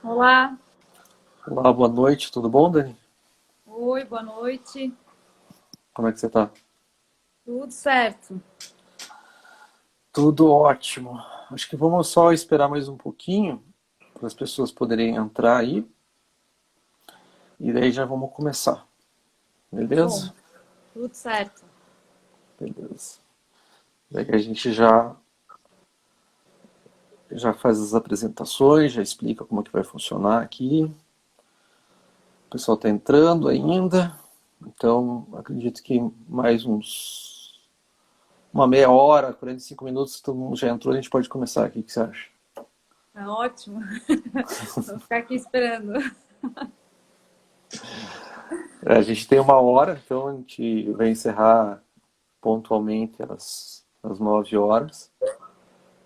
Olá, Olá, boa noite, tudo bom, Dani? oi, boa noite, Como é que você tá? tudo certo? Tudo ótimo. Acho que vamos só esperar mais um pouquinho para as pessoas poderem entrar aí e daí já vamos começar. Tá bom, Beleza? tudo certo. Beleza. Daí a gente já faz as apresentações, já explica como é que vai funcionar aqui. O pessoal está entrando ainda, então acredito que mais uma meia hora, 45 minutos, todo mundo já entrou, a gente pode começar aqui. O que você acha? Tá ótimo. Vou ficar aqui esperando. A gente tem uma hora, então a gente vai encerrar pontualmente às 9 horas,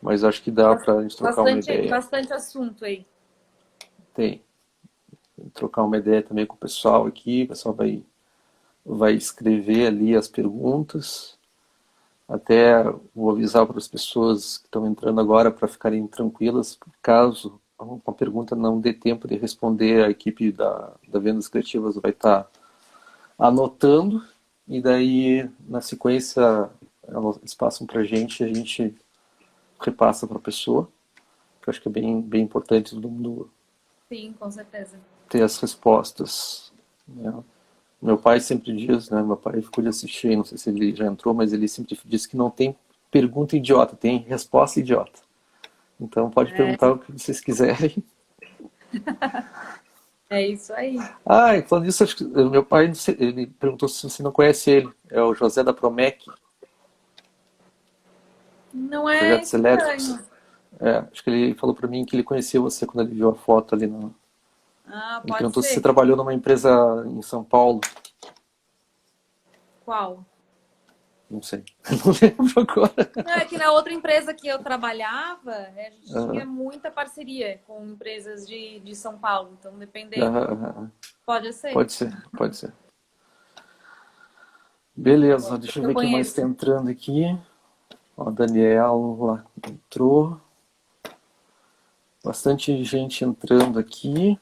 mas acho que dá para a gente trocar uma Bastante, ideia. bastante assunto aí. Tem, trocar uma ideia também com o pessoal aqui, o pessoal vai escrever ali as perguntas. Até vou avisar para as pessoas que estão entrando agora para ficarem tranquilas, caso uma pergunta não dê tempo de responder, a equipe da Vendas Criativas vai estar anotando, e daí na sequência eles passam para a gente repassa para a pessoa, que eu acho que é bem importante todo mundo Sim, com certeza. ter as respostas. Né? Meu pai sempre diz, né? Meu pai ficou de assistir, não sei se ele já entrou, mas ele sempre diz que não tem pergunta idiota, tem resposta idiota. Então pode É, perguntar o que vocês quiserem. é isso aí. Ah, e falando nisso, acho que meu pai ele perguntou se você não conhece ele. É o José da Promec, Não é Projetos Elétricos. estranho. É, acho que ele falou para mim que ele conhecia você quando ele viu a foto ali. Ah, Ele pode perguntou se você ser. trabalhou numa empresa em São Paulo. Qual? Não sei. Não lembro agora. Não, é que na outra empresa que eu trabalhava, a gente tinha Aham, muita parceria com empresas de São Paulo. Então, dependendo, aham, aham. pode ser. Pode ser, pode ser. Beleza, Pode ser deixa que eu eu ver quem mais está conheça. entrando aqui. Ó, a Daniela entrou. Bastante gente entrando aqui.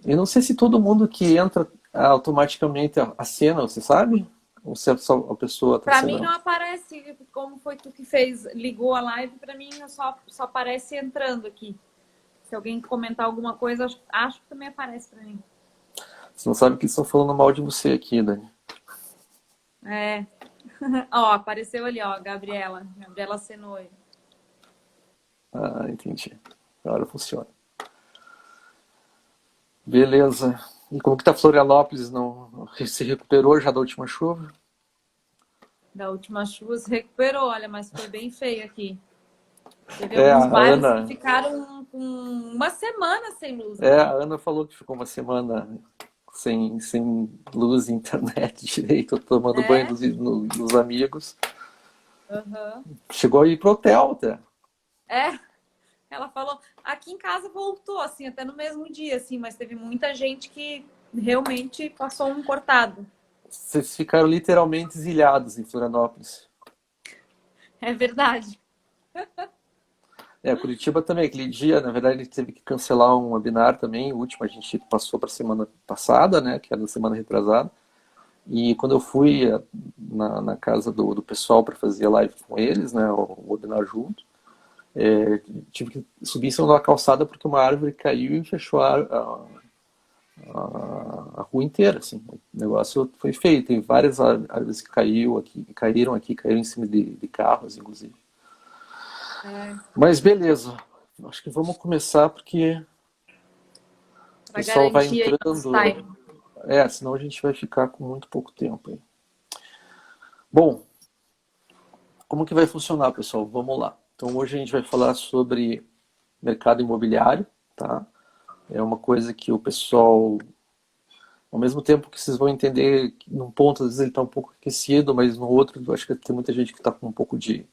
Eu não sei se todo mundo que entra automaticamente acena, você sabe? Ou se é só a pessoa está Para mim não acenando. aparece como foi tu que fez, ligou a live, para mim só aparece entrando aqui. Se alguém comentar alguma coisa, acho que também aparece para mim. Você não sabe que eles estão falando mal de você aqui, Dani. É. Ó, apareceu ali, ó, Gabriela Senoi. Ah, entendi. Agora funciona. Beleza. E como que tá Florianópolis? Não se recuperou já da última chuva? Da última chuva se recuperou, olha, mas foi bem feio aqui. Teve É, alguns a bairros que Ana, ficaram com uma semana sem luz a aqui. Ana falou que ficou uma semana sem luz e internet direito, tomando banho É? dos amigos. Aham. Chegou a ir pro hotel até. É, ela falou, aqui em casa voltou, assim, até no mesmo dia, assim, mas teve muita gente que realmente passou um cortado. Vocês ficaram literalmente exilhados em Florianópolis. É verdade. É, Curitiba também, aquele dia, na verdade, ele teve que cancelar um webinar também, o último a gente passou para a semana passada, né, que era da semana retrasada. E quando eu fui na casa do pessoal para fazer a live com eles, né, o webinar junto, tive que subir em cima de uma calçada porque uma árvore caiu e fechou a rua inteira, assim. O negócio foi feio. Tem várias árvores que caíram aqui, caíram em cima de carros, inclusive. É, Mas beleza. Acho que vamos começar porque o para pessoal vai garantir aí nosso entrando. time. Senão a gente vai ficar com muito pouco tempo aí. Bom, como que vai funcionar, pessoal? Vamos lá. Então hoje a gente vai falar sobre mercado imobiliário, tá? É uma coisa que o pessoal, ao mesmo tempo que vocês vão entender que num ponto às vezes ele está um pouco aquecido, mas no outro eu acho que tem muita gente que está com um pouco de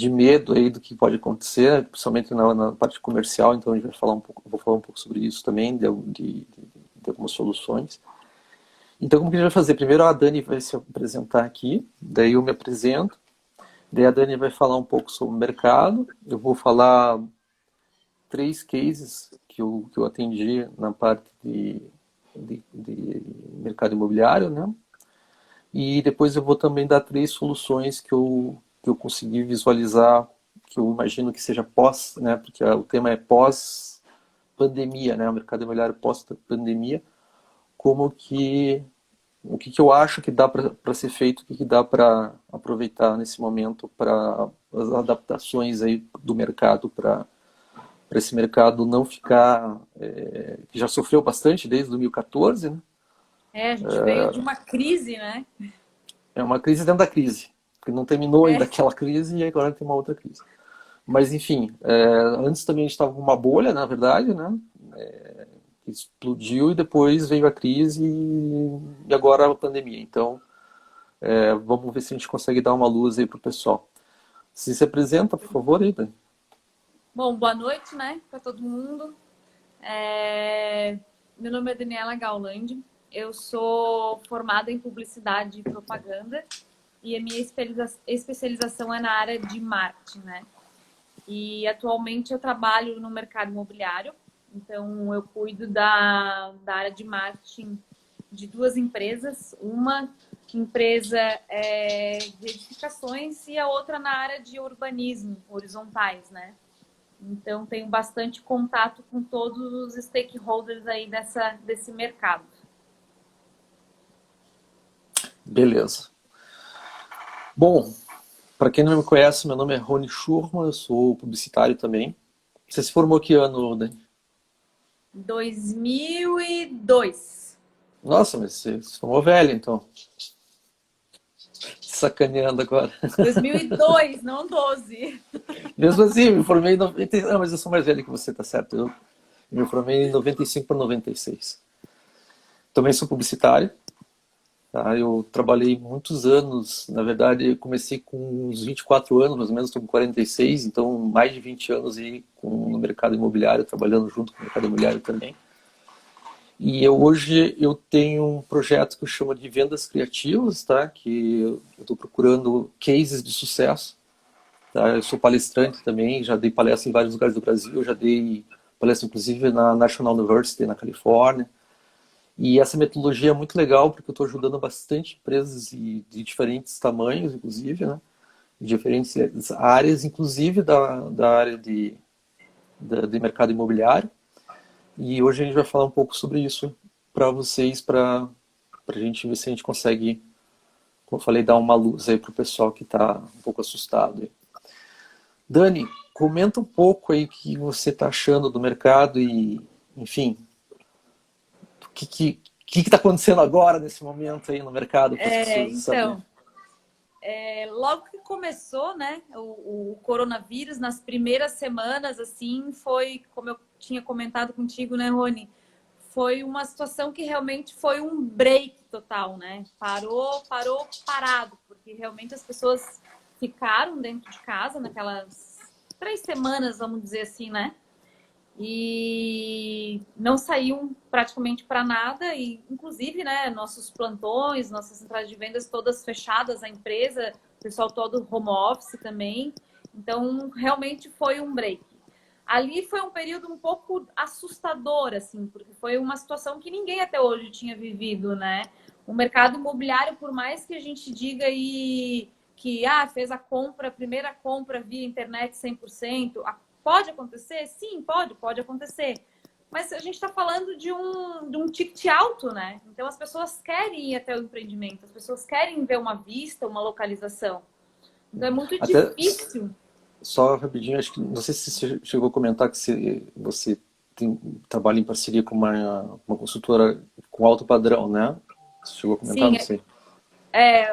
medo aí do que pode acontecer, principalmente na parte comercial. Então a gente vai falar um pouco, vou falar um pouco sobre isso também, de algumas soluções. Então como que a gente vai fazer? Primeiro a Dani vai se apresentar aqui, daí eu me apresento. Daí a Dani vai falar um pouco sobre o mercado, eu vou falar 3 cases que eu atendi na parte de mercado imobiliário, né? E depois eu vou também dar 3 soluções que eu consegui visualizar, que eu imagino que seja pós, né? Porque o tema é pós-pandemia, né? O mercado imobiliário pós-pandemia, como que o que eu acho que dá para ser feito, o que dá para aproveitar nesse momento para as adaptações aí do mercado para esse mercado não ficar que já sofreu bastante desde 2014, né? A gente veio de uma crise, né? É uma crise dentro da crise, que não terminou ainda É. aquela crise e agora tem uma outra crise. Mas enfim, antes também a gente estava com uma bolha, na verdade, né? Que explodiu e depois veio a crise e agora a pandemia. Então, vamos ver se a gente consegue dar uma luz aí pro pessoal. Se apresenta, por favor, aí, Dani. Bom, boa noite, né, para todo mundo. Meu nome é Daniela Gauland. Eu sou formada em publicidade e propaganda e a minha especialização é na área de marketing, né? E atualmente eu trabalho no mercado imobiliário, então eu cuido da área de marketing de 2 empresas, uma empresa de edificações e a outra na área de urbanismo, horizontais, né? Então tenho bastante contato com todos os stakeholders aí desse mercado. Beleza. Bom, para quem não me conhece, meu nome é Rony Schurman, eu sou publicitário também. Você se formou que ano, Dani? 2002. Nossa, mas você se formou velho, então. Sacaneando agora. 2002, não 12. Mesmo assim, eu me formei em 90. Não, mas eu sou mais velho que você, tá certo? Eu me formei em 95 para 96. Também sou publicitário. Tá? Eu trabalhei muitos anos, na verdade, eu comecei com uns 24 anos, mais ou menos, estou com 46, então mais de 20 anos aí no mercado imobiliário, trabalhando junto com o mercado imobiliário também. E hoje eu tenho um projeto que eu chamo de vendas criativas, tá? Que eu estou procurando cases de sucesso. Tá? Eu sou palestrante também, já dei palestra em vários lugares do Brasil, já dei palestra inclusive na National University, na Califórnia. E essa metodologia é muito legal porque eu estou ajudando bastante empresas de diferentes tamanhos, inclusive, né? De diferentes áreas, inclusive da área de mercado imobiliário. E hoje a gente vai falar um pouco sobre isso para vocês, para a gente ver se a gente consegue, como eu falei, dar uma luz aí para o pessoal que está um pouco assustado. Dani, comenta um pouco aí o que você está achando do mercado e, enfim, o que está acontecendo agora, nesse momento aí no mercado, para as pessoas saberem. Então, logo que começou, né, o coronavírus, nas primeiras semanas, assim, foi, como eu tinha comentado contigo, né, Rony? Foi uma situação que realmente foi um break total, né? Parado, porque realmente as pessoas ficaram dentro de casa naquelas 3 semanas, vamos dizer assim, né? E não saíam praticamente para nada, e inclusive, né, nossos plantões, nossas centrais de vendas todas fechadas, a empresa, o pessoal todo home office também. Então, realmente foi um break. Ali foi um período um pouco assustador, assim, porque foi uma situação que ninguém até hoje tinha vivido, né? O mercado imobiliário, por mais que a gente diga aí que fez a primeira compra via internet 100%, pode acontecer? Sim, pode acontecer. Mas a gente está falando de um ticket alto, né? Então as pessoas querem ir até o empreendimento, as pessoas querem ver uma vista, uma localização. Então é muito Até difícil. só rapidinho, acho que não sei se você chegou a comentar que você trabalha em parceria com uma consultora com alto padrão, né? Você chegou a comentar, Sim, não sei.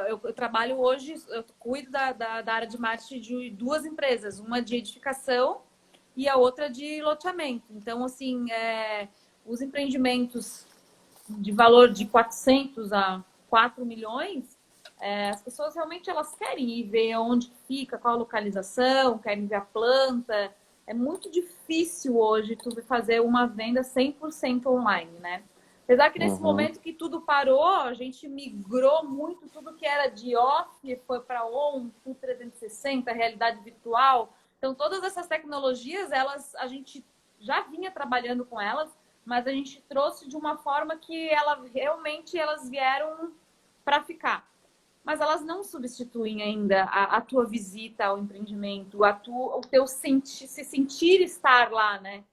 eu trabalho hoje, eu cuido da área de marketing de 2 empresas, uma de edificação e a outra de loteamento. Então, assim, os empreendimentos de valor de 400 a 4 milhões, as pessoas realmente elas querem ir ver onde fica, qual a localização, querem ver a planta. É muito difícil hoje tu fazer uma venda 100% online, né? Apesar que nesse Uhum. momento que tudo parou, a gente migrou muito, tudo que era de off foi para on, full 360, realidade virtual. Então, todas essas tecnologias, a gente já vinha trabalhando com elas, mas a gente trouxe de uma forma que realmente elas vieram para ficar. Mas elas não substituem ainda a tua visita ao empreendimento, o teu se sentir estar lá, né?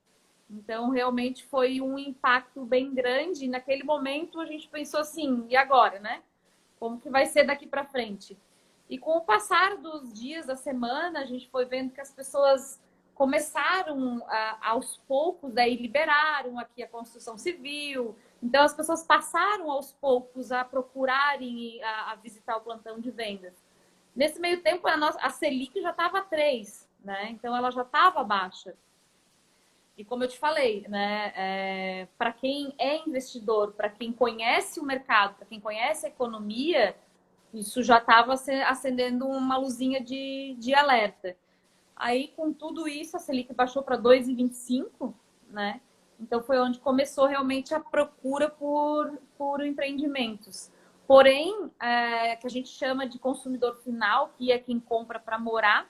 Então, realmente foi um impacto bem grande. Naquele momento, a gente pensou assim, e agora, né? Como que vai ser daqui para frente? E com o passar dos dias da semana, a gente foi vendo que as pessoas começaram aos poucos, daí liberaram aqui a construção civil. Então, as pessoas passaram aos poucos a procurarem a visitar o plantão de vendas. Nesse meio tempo, a Selic já estava 3, né? Então, ela já estava baixa. E como eu te falei, né, para quem é investidor, para quem conhece o mercado, para quem conhece a economia, isso já estava acendendo uma luzinha de alerta. Aí, com tudo isso, a Selic baixou para 2,25, né? Então, foi onde começou realmente a procura por empreendimentos. Porém, que a gente chama de consumidor final, que é quem compra para morar,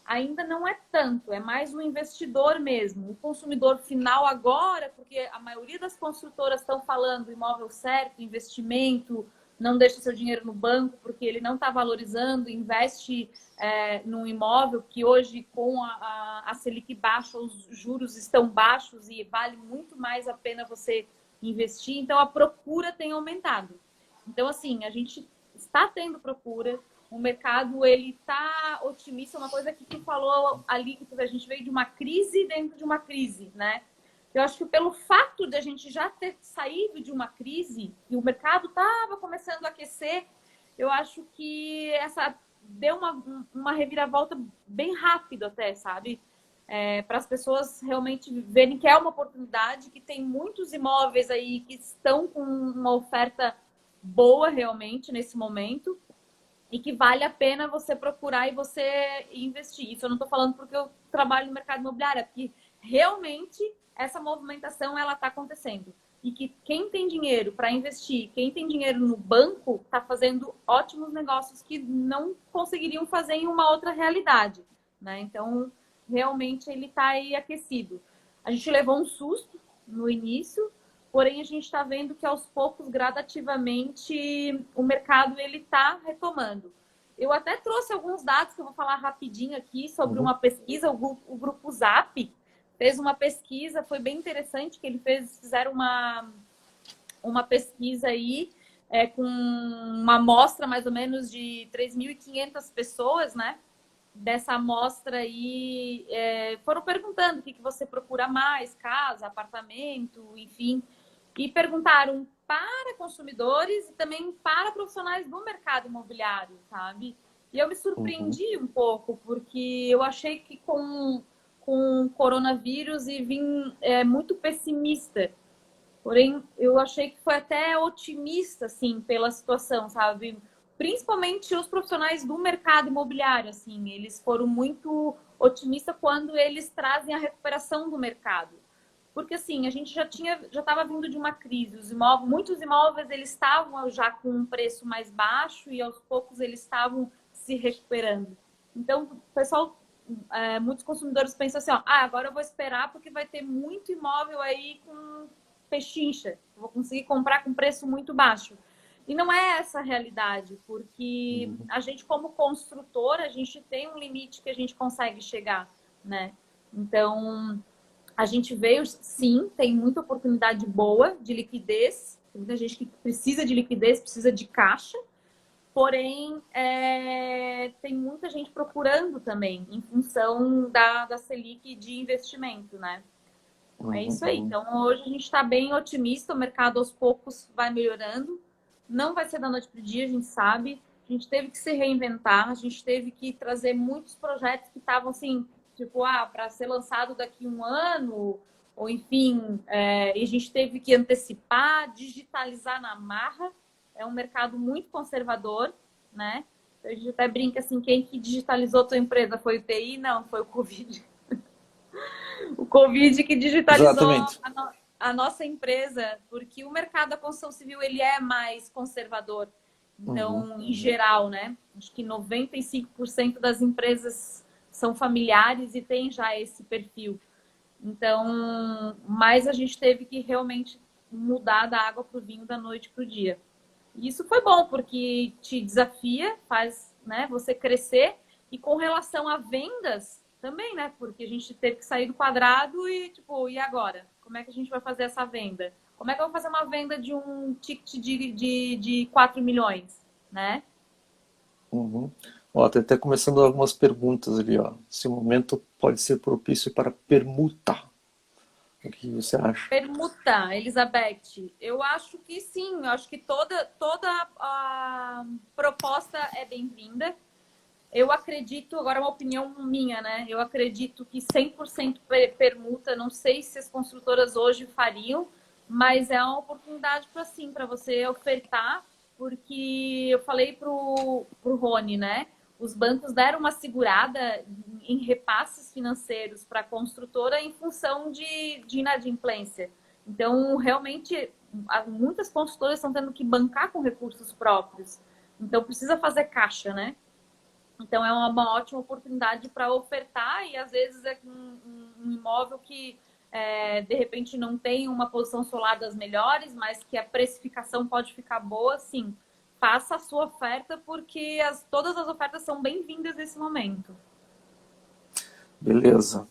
ainda não é tanto, é mais um investidor mesmo. O consumidor final agora, porque a maioria das construtoras estão falando imóvel certo, investimento, não deixa seu dinheiro no banco porque ele não está valorizando, investe num imóvel que hoje com a Selic baixa, os juros estão baixos e vale muito mais a pena você investir. Então a procura tem aumentado. Então assim, a gente está tendo procura. O mercado, ele tá otimista, uma coisa que tu falou ali, que a gente veio de uma crise dentro de uma crise, né? Eu acho que pelo fato de a gente já ter saído de uma crise e o mercado estava começando a aquecer, eu acho que essa deu uma reviravolta bem rápido até, sabe? Para as pessoas realmente verem que é uma oportunidade, que tem muitos imóveis aí que estão com uma oferta boa realmente nesse momento, e que vale a pena você procurar e você investir. Isso eu não estou falando porque eu trabalho no mercado imobiliário, é porque realmente essa movimentação ela está acontecendo. E que quem tem dinheiro para investir, quem tem dinheiro no banco, está fazendo ótimos negócios que não conseguiriam fazer em uma outra realidade, né? Então, realmente ele está aí aquecido. A gente levou um susto no início, porém a gente está vendo que aos poucos, gradativamente, o mercado ele está retomando. Eu até trouxe alguns dados que eu vou falar rapidinho aqui sobre uma pesquisa. O Grupo Zap fez uma pesquisa, foi bem interessante, que fizeram uma pesquisa aí com uma amostra mais ou menos de 3.500 pessoas, né? Dessa amostra aí, foram perguntando o que você procura mais, casa, apartamento, enfim. E perguntaram para consumidores e também para profissionais do mercado imobiliário, sabe? E eu me surpreendi um pouco, porque eu achei que com o coronavírus e vim muito pessimista. Porém, eu achei que foi até otimista, assim, pela situação, sabe? Principalmente os profissionais do mercado imobiliário, assim, eles foram muito otimistas quando eles trazem a recuperação do mercado. Porque assim, a gente já estava vindo de uma crise. Muitos imóveis eles estavam já com um preço mais baixo e aos poucos eles estavam se recuperando. Então, o pessoal, muitos consumidores pensam assim, ó, agora eu vou esperar porque vai ter muito imóvel aí com pechincha. Eu vou conseguir comprar com preço muito baixo. E não é essa a realidade, porque a gente, como construtora, a gente tem um limite que a gente consegue chegar, né? Então, a gente veio, sim, tem muita oportunidade boa de liquidez. Tem muita gente que precisa de liquidez, precisa de caixa. Porém, tem muita gente procurando também, em função da Selic de investimento, né? Então, é isso aí. Então, hoje a gente está bem otimista. O mercado, aos poucos, vai melhorando. Não vai ser da noite para o dia, a gente sabe. A gente teve que se reinventar. A gente teve que trazer muitos projetos que estavam, assim, tipo, para ser lançado daqui a um ano, ou enfim, e a gente teve que antecipar, digitalizar na marra. É um mercado muito conservador, né? A gente até brinca assim, quem que digitalizou a tua empresa? Foi o TI? Não, foi o Covid. O Covid que digitalizou a nossa empresa, porque o mercado da construção civil ele é mais conservador. Então, em geral, né? Acho que 95% das empresas são familiares e tem já esse perfil. Então, mas a gente teve que realmente mudar da água para o vinho, da noite para o dia. E isso foi bom, porque te desafia, faz, né, você crescer. E com relação a vendas, também, né? Porque a gente teve que sair do quadrado e, tipo, e agora? Como é que a gente vai fazer essa venda? Como é que eu vou fazer uma venda de um ticket de 4 milhões, né? Uhum. Ó, tá até começando algumas perguntas ali, ó. Esse momento pode ser propício para permuta. O que você acha? Permuta, Elizabeth, eu acho que sim, eu acho que toda a proposta é bem-vinda. Eu acredito, agora é uma opinião minha, né? Eu acredito que 100% permuta, não sei se as construtoras hoje fariam, mas é uma oportunidade para sim, para você ofertar, porque eu falei pro Rony, né? Os bancos deram uma segurada em repasses financeiros para a construtora em função de inadimplência. Então, realmente, muitas construtoras estão tendo que bancar com recursos próprios. Então, precisa fazer caixa, né? Então é uma ótima oportunidade para ofertar e às vezes é um imóvel que de repente não tem uma posição solar das melhores, mas que a precificação pode ficar boa, sim. Faça a sua oferta porque todas as ofertas são bem-vindas nesse momento. Beleza.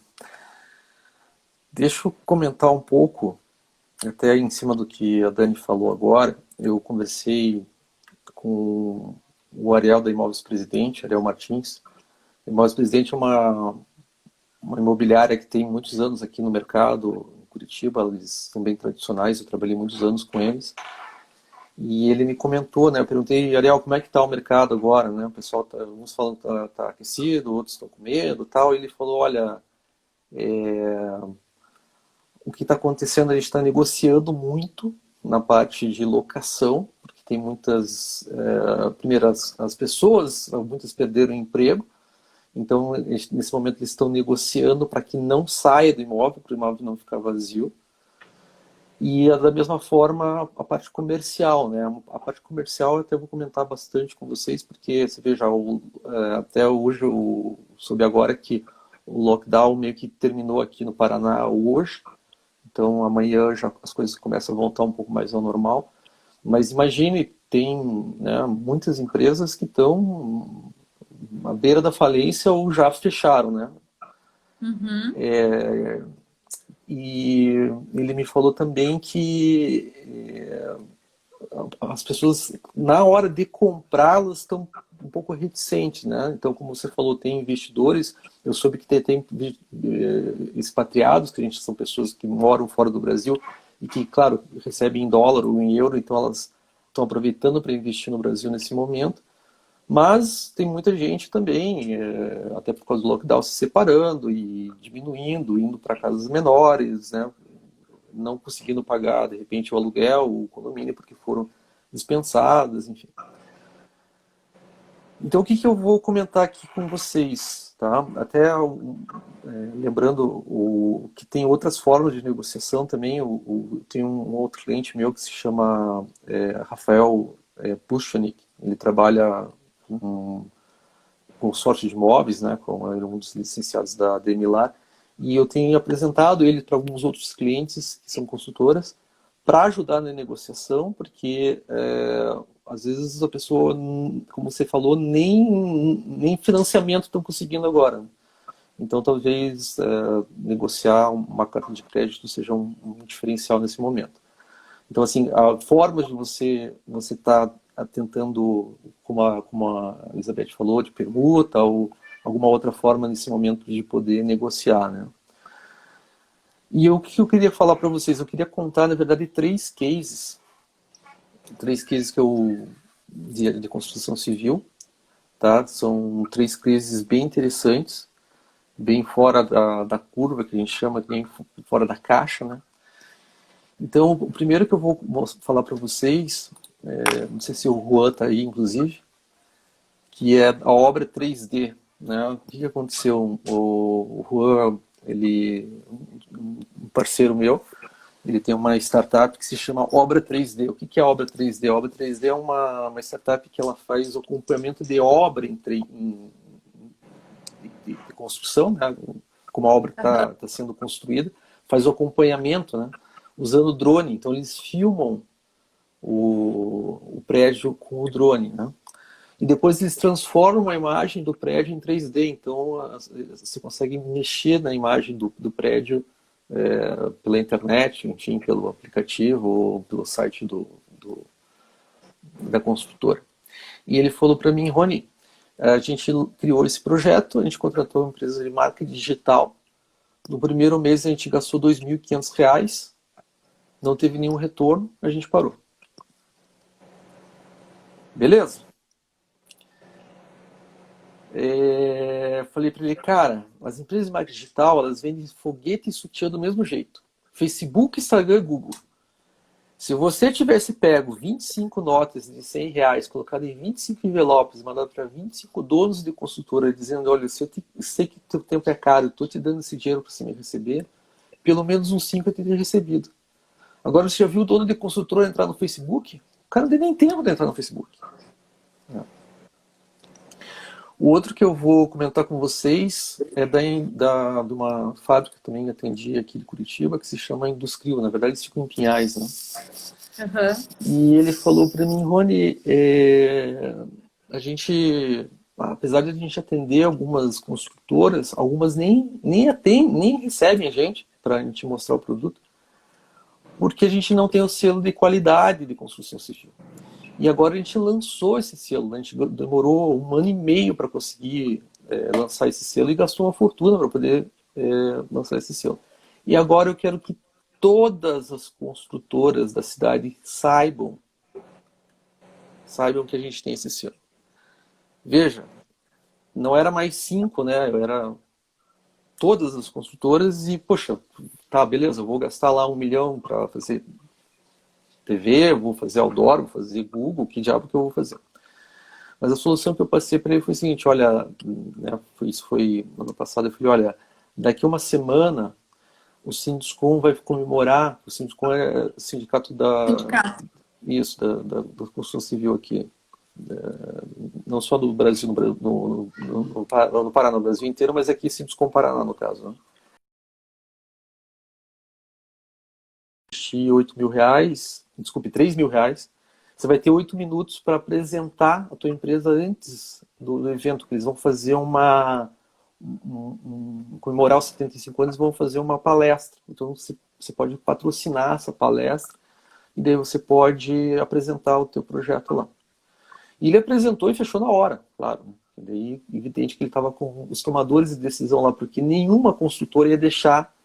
Deixa eu comentar um pouco, até em cima do que a Dani falou agora. Eu conversei com o Ariel da Imóveis Presidente, Ariel Martins. A Imóveis Presidente é uma imobiliária que tem muitos anos aqui no mercado, em Curitiba. Eles são bem tradicionais, eu trabalhei muitos anos com eles. E ele me comentou, né? Eu perguntei, Ariel, como é que está o mercado agora, né? O pessoal uns falam que tá aquecido, outros estão com medo, tal. E ele falou, olha, o que está acontecendo, a gente está negociando muito na parte de locação, porque tem muitas, primeiro as pessoas, muitas perderam o emprego. Então, nesse momento, eles estão negociando para que não saia do imóvel, para o imóvel não ficar vazio. E da mesma forma, a parte comercial, né? A parte comercial eu até vou comentar bastante com vocês, porque você veja, até hoje eu soube agora que o lockdown meio que terminou aqui no Paraná hoje. Então amanhã já as coisas começam a voltar um pouco mais ao normal. Mas imagine, tem, né, muitas empresas que estão à beira da falência ou já fecharam, né? Uhum. E ele me falou também que as pessoas, na hora de comprá-las, estão um pouco reticentes, né? Então, como você falou, tem investidores, eu soube que tem expatriados, que a gente são pessoas que moram fora do Brasil e que, claro, recebem em dólar ou em euro, então elas estão aproveitando para investir no Brasil nesse momento. Mas tem muita gente também, até por causa do lockdown, se separando e diminuindo, indo para casas menores, né? Não conseguindo pagar, de repente, o aluguel, o condomínio, porque foram dispensadas, enfim. Então, o que eu vou comentar aqui com vocês, tá? Até lembrando que tem outras formas de negociação também. Tem um outro cliente meu que se chama Rafael Puchanik. Ele trabalha com consórcio de imóveis, né? Com um dos licenciados da Demilar. E eu tenho apresentado ele para alguns outros clientes que são consultoras para ajudar na negociação, porque às vezes a pessoa, como você falou, nem financiamento estão conseguindo agora. Então talvez negociar uma carta de crédito seja um diferencial nesse momento. Então assim, a forma de você tá tentando, como a Elizabeth falou, de permuta ou alguma outra forma nesse momento de poder negociar, né? E o que eu queria falar para vocês? Eu queria contar, na verdade, três cases que eu de construção civil, tá? São três cases bem interessantes, bem fora da curva, que a gente chama, bem fora da caixa, né? Então, o primeiro que eu vou falar para vocês, não sei se o Juan está aí, inclusive, que é a obra 3D, né? O que aconteceu? O Juan, um parceiro meu, ele tem uma startup que se chama Obra 3D. O que é a Obra 3D? A Obra 3D é uma startup que ela faz o acompanhamento de obra de construção, né? Como a obra está sendo construída. faz o acompanhamento, né? Usando o drone. Então eles filmam o prédio com o drone, né? E depois eles transformam a imagem do prédio em 3D. Então você consegue mexer na imagem do prédio pela internet, enfim, pelo aplicativo ou pelo site da construtora. E ele falou para mim, Rony, a gente criou esse projeto, a gente contratou uma empresa de marketing digital. No primeiro mês a gente gastou R$ 2.500, não teve nenhum retorno, a gente parou. Beleza? Falei para ele, cara, as empresas de marketing digital, elas vendem foguete e sutiã do mesmo jeito. Facebook, Instagram, Google. Se você tivesse pego 25 notas de R$ 100, colocado em 25 envelopes, mandado para 25 donos de consultora, dizendo, olha, se eu sei que teu tempo é caro, eu estou te dando esse dinheiro para você me receber, pelo menos uns 5 eu teria recebido. Agora, você já viu o dono de consultora entrar no Facebook? O cara não tem nem tempo de entrar no Facebook. O outro que eu vou comentar com vocês é de uma fábrica que também atendi aqui de Curitiba, que se chama Induscril. Na verdade, eles ficam em Pinhais, né? Uhum. E ele falou para mim, Rony, a gente, apesar de a gente atender algumas construtoras, algumas nem recebem a gente para a gente mostrar o produto, porque a gente não tem o selo de qualidade de construção civil. E agora a gente lançou esse selo, né? A gente demorou 1 ano e meio para conseguir lançar esse selo e gastou uma fortuna para poder lançar esse selo. E agora eu quero que todas as construtoras da cidade saibam que a gente tem esse selo. Veja, não era mais 5, né? Eu era todas as construtoras e, poxa, tá, beleza, eu vou gastar lá 1 milhão para fazer TV, vou fazer outdoor, vou fazer Google, que diabo que eu vou fazer? Mas a solução que eu passei para ele foi o seguinte, olha, né, isso foi ano passado, eu falei, olha, daqui uma semana o Sinduscom vai comemorar, o Sinduscom é o sindicato da construção civil aqui, não só do Brasil, no Paraná, no Brasil inteiro, mas aqui Sinduscom Paraná, no caso, né? R$ 3.000, você vai ter 8 minutos para apresentar a tua empresa antes do evento, que eles vão fazer comemorar os 75 anos, vão fazer uma palestra. Então você pode patrocinar essa palestra e daí você pode apresentar o teu projeto lá. E ele apresentou e fechou na hora, claro. E daí, evidente que ele estava com os tomadores de decisão lá, porque nenhuma construtora ia deixar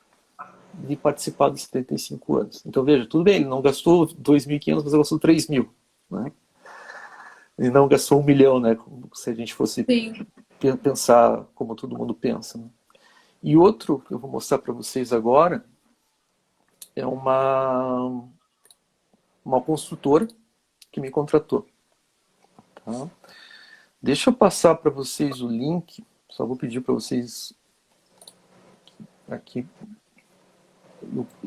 de participar dos 75 anos. Então, veja, tudo bem, ele não gastou 2.500, mas ele gastou 3.000, né? Ele não gastou 1 milhão, né? Se a gente fosse pensar como todo mundo pensa, né? E outro que eu vou mostrar para vocês agora é uma construtora que me contratou. Tá? Deixa eu passar para vocês o link, só vou pedir para vocês aqui.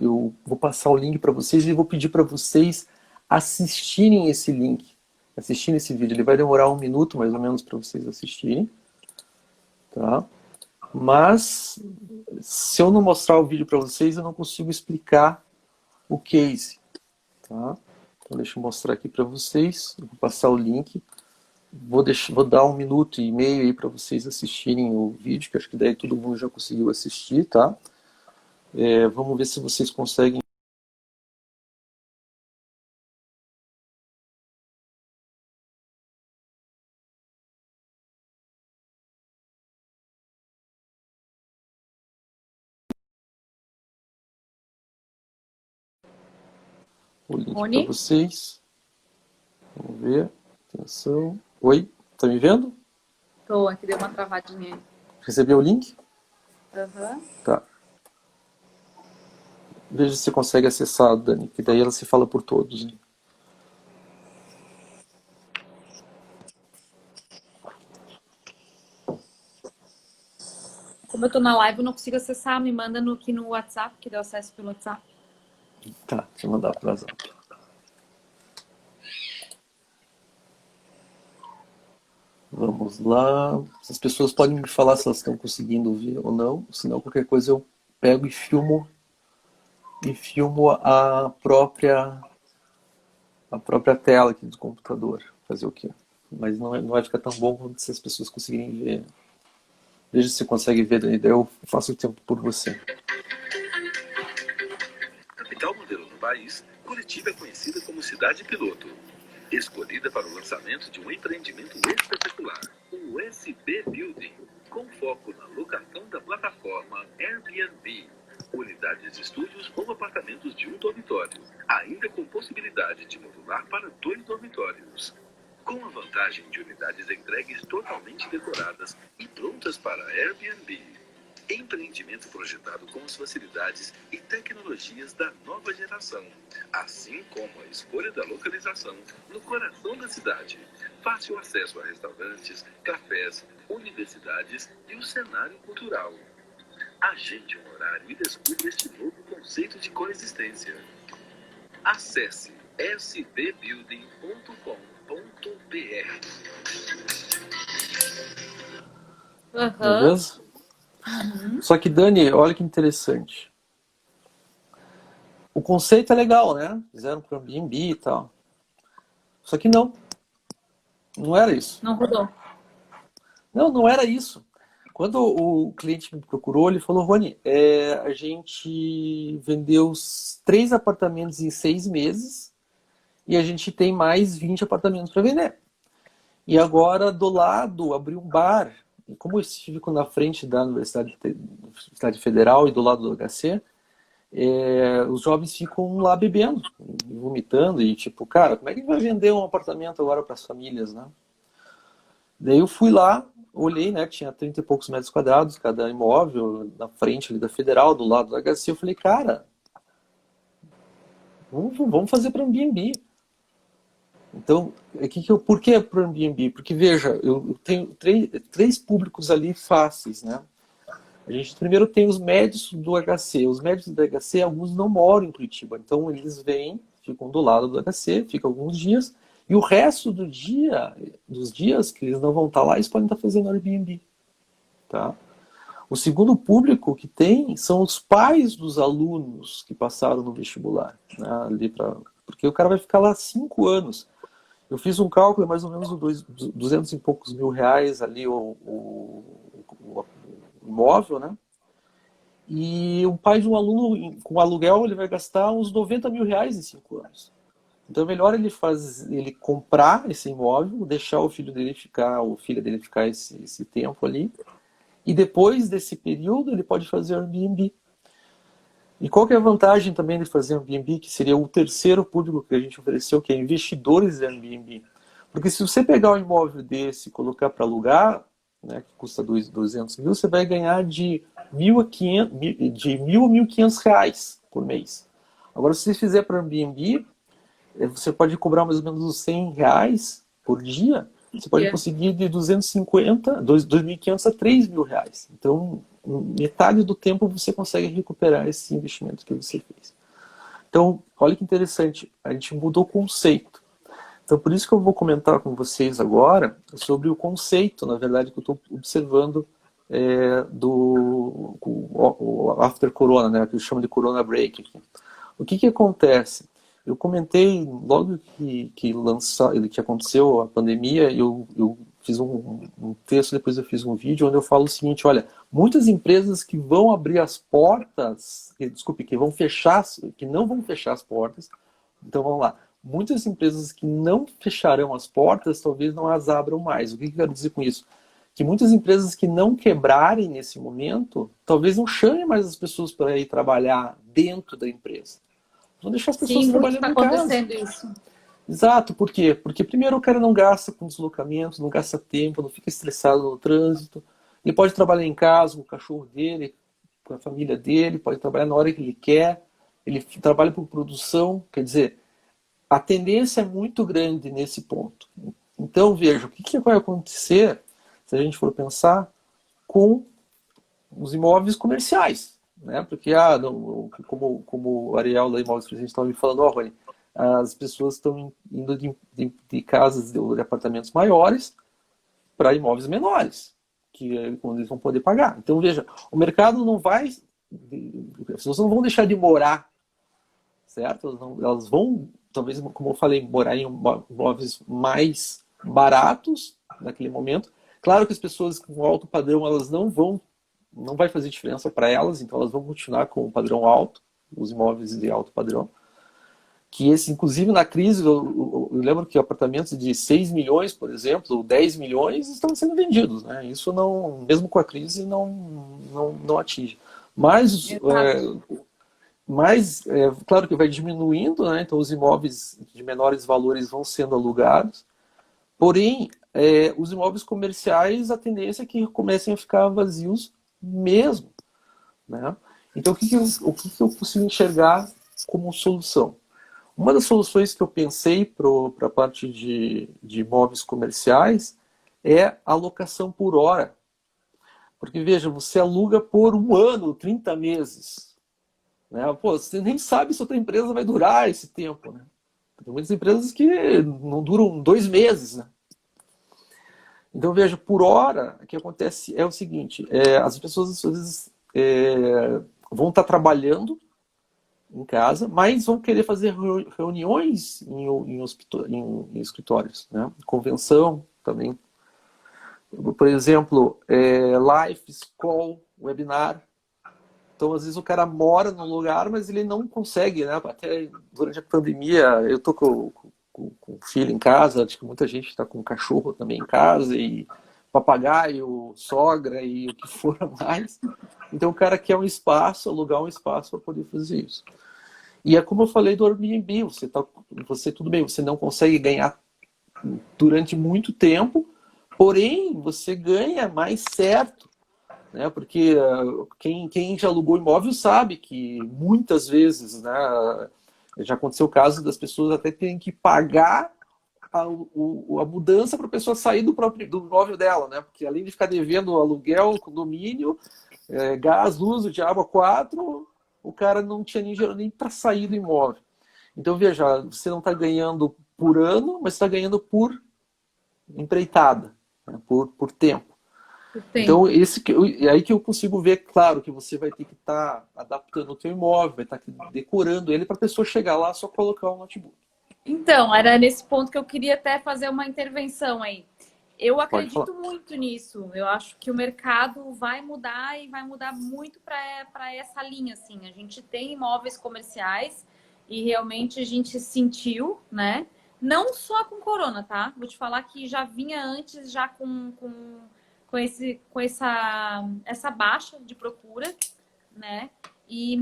Eu vou passar o link para vocês e vou pedir para vocês assistirem esse link, assistirem esse vídeo. Ele vai demorar 1 minuto mais ou menos para vocês assistirem, tá? Mas se eu não mostrar o vídeo para vocês, eu não consigo explicar o case, tá? Então deixa eu mostrar aqui para vocês. Eu vou passar o link. Vou dar 1 minuto e meio aí para vocês assistirem o vídeo, que acho que daí todo mundo já conseguiu assistir, tá? Vamos ver se vocês conseguem. O link para vocês. Vamos ver. Atenção. Oi, tá me vendo? Tô, aqui deu uma travadinha. Recebeu o link? Uhum. Tá. Veja se você consegue acessar, Dani, que daí ela se fala por todos. Hein? Como eu tô na live, eu não consigo acessar. Me manda aqui no WhatsApp, que deu acesso pelo WhatsApp. Tá, deixa eu mandar para o WhatsApp. Vamos lá. As pessoas podem me falar se elas estão conseguindo ouvir ou não. Senão, qualquer coisa eu pego e filmo e filmo a própria tela aqui do computador. Fazer o quê? Mas não vai ficar tão bom quanto se as pessoas conseguirem ver. Veja se você consegue ver, daí eu faço o tempo por você. Capital modelo no país, Curitiba é conhecida como cidade piloto. Escolhida para o lançamento de um empreendimento espetacular, o SB Building, com foco na locação da plataforma Airbnb. Unidades de estúdios ou apartamentos de um dormitório, ainda com possibilidade de modular para 2 dormitórios. Com a vantagem de unidades entregues totalmente decoradas e prontas para Airbnb. Empreendimento projetado com as facilidades e tecnologias da nova geração, assim como a escolha da localização no coração da cidade. Fácil acesso a restaurantes, cafés, universidades e o cenário cultural. Agende um horário e descubra este novo conceito de coexistência. Acesse sbbuilding.com.br. Beleza? Só que, Dani, olha que interessante. O conceito é legal, né? Fizeram para o Airbnb e tal. Só que não era isso. Não rodou. Não era isso. Quando o cliente me procurou, ele falou, Rony, a gente vendeu 3 apartamentos em 6 meses e a gente tem mais 20 apartamentos para vender. E agora, do lado, abriu um bar. E como eu fico na frente da Universidade Federal e do lado do HC, os jovens ficam lá bebendo, vomitando e tipo, cara, como é que vai vender um apartamento agora para as famílias, né? Daí eu fui lá, olhei, né, tinha 30 e poucos metros quadrados cada imóvel na frente ali da Federal, do lado do HC, eu falei, cara, vamos fazer para Airbnb. Então, por que para o Airbnb? Porque, veja, eu tenho três públicos ali fáceis, né? A gente primeiro tem os médios do HC. Os médios do HC, alguns não moram em Curitiba. Então, eles vêm, ficam do lado do HC, ficam alguns dias, e o resto dos dias que eles não vão estar lá, eles podem estar fazendo Airbnb. Tá? O segundo público que tem são os pais dos alunos que passaram no vestibular. Né? Porque o cara vai ficar lá 5 anos. Eu fiz um cálculo, mais ou menos 200 e poucos mil reais ali o imóvel, né? E o pai de um aluno com aluguel, ele vai gastar uns 90 mil reais em 5 anos. Então é melhor ele comprar esse imóvel, deixar o filho dele ficar, esse tempo ali, e depois desse período ele pode fazer Airbnb. E qual que é a vantagem também de fazer Airbnb, que seria o terceiro público que a gente ofereceu, que é investidores de Airbnb? Porque se você pegar um imóvel desse e colocar para alugar, né, que custa 200 mil, você vai ganhar de 1.000 a 1.500 reais por mês. Agora, se você fizer para Airbnb, você pode cobrar mais ou menos uns 100 reais por dia, você pode conseguir de 2.500 a 3.000 reais. Então, metade do tempo você consegue recuperar esse investimento que você fez. Então, olha que interessante, a gente mudou o conceito. Então, por isso que eu vou comentar com vocês agora sobre o conceito, na verdade, que eu estou observando do After Corona, né, que eu chamo de Corona Break aqui. O que acontece? Eu comentei logo que aconteceu a pandemia, eu fiz um texto, depois eu fiz um vídeo onde eu falo o seguinte, olha, muitas empresas que vão abrir as portas, que não vão fechar as portas, então vamos lá, muitas empresas que não fecharão as portas, talvez não as abram mais. O que eu quero dizer com isso? Que muitas empresas que não quebrarem nesse momento, talvez não chamem mais as pessoas para ir trabalhar dentro da empresa. Vão deixar as pessoas trabalhando em casa. Sim, muito está acontecendo isso. Exato, por quê? Porque primeiro o cara não gasta com deslocamento, não gasta tempo, não fica estressado no trânsito. Ele pode trabalhar em casa com o cachorro dele, com a família dele, pode trabalhar na hora que ele quer, ele trabalha por produção, quer dizer, a tendência é muito grande nesse ponto. Então, veja, o que vai acontecer, se a gente for pensar, com os imóveis comerciais. Né? Porque, como o Ariel da Imóveis Presentes estava me falando, Rony, as pessoas estão indo de casas, de apartamentos maiores para imóveis menores, que é quando eles vão poder pagar. Então, veja, o mercado não vai... As pessoas não vão deixar de morar certo? Elas vão, talvez, como eu falei, morar em imóveis mais baratos naquele momento. Claro que as pessoas com alto padrão, elas não vai fazer diferença para elas, então elas vão continuar com o padrão alto, os imóveis de alto padrão. Que esse, inclusive na crise, eu lembro que apartamentos de 6 milhões, por exemplo, 10 milhões estão sendo vendidos, né? Isso não, mesmo com a crise, não atinge. Claro que vai diminuindo, né? Então os imóveis de menores valores vão sendo alugados, porém, os imóveis comerciais, a tendência é que comecem a ficar vazios mesmo, né? Então o que eu consigo enxergar como solução? Uma das soluções que eu pensei para a parte de imóveis comerciais é a locação por hora. Porque, veja, você aluga por 1 ano, 30 meses. Né? Pô, você nem sabe se a tua empresa vai durar esse tempo. Né? Tem muitas empresas que não duram 2 meses. Né? Então, veja, por hora, o que acontece é o seguinte, as pessoas, às vezes, vão estar trabalhando em casa, mas vão querer fazer reuniões em escritórios, né? Convenção também. Por exemplo, live, call, webinar. Então, às vezes o cara mora num lugar, mas ele não consegue, né? Até durante a pandemia, eu tô com filho em casa, acho que muita gente está com cachorro também em casa, e papagaio, sogra e o que for mais. Então, o cara quer um espaço, alugar um espaço para poder fazer isso. E é como eu falei do Airbnb, você tudo bem, você não consegue ganhar durante muito tempo, porém você ganha mais certo, né? Porque quem já alugou imóvel sabe que muitas vezes, né, já aconteceu o caso das pessoas até terem que pagar a mudança para a pessoa sair do imóvel dela, né? Porque além de ficar devendo aluguel, condomínio, gás, luz, o diabo a quatro, o cara não tinha nem dinheiro nem para sair do imóvel. Então, veja, você não está ganhando por ano, mas está ganhando por empreitada, né? por tempo. Então, é aí que eu consigo ver, claro, que você vai ter que estar adaptando o teu imóvel, vai estar decorando ele para a pessoa chegar lá só colocar o notebook. Então, era nesse ponto que eu queria até fazer uma intervenção aí. Eu acredito muito nisso. Eu acho que o mercado vai mudar e vai mudar muito para essa linha, assim. A gente tem imóveis comerciais e realmente a gente sentiu, né? Não só com corona, tá? Vou te falar que já vinha antes, já com essa baixa de procura, né? E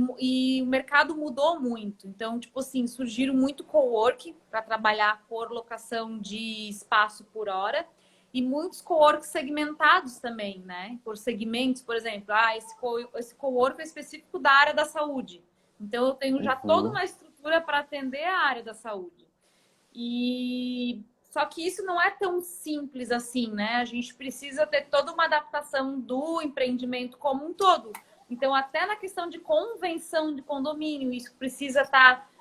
o mercado mudou muito. Então, tipo assim, surgiram muito coworking para trabalhar por locação de espaço por hora. E muitos co-work segmentados também, né? Por segmentos, por exemplo, esse co-work é específico da área da saúde. Então, eu tenho já toda uma estrutura para atender a área da saúde. Só que isso não é tão simples assim, né? A gente precisa ter toda uma adaptação do empreendimento como um todo. Então, até na questão de convenção de condomínio, isso precisa estar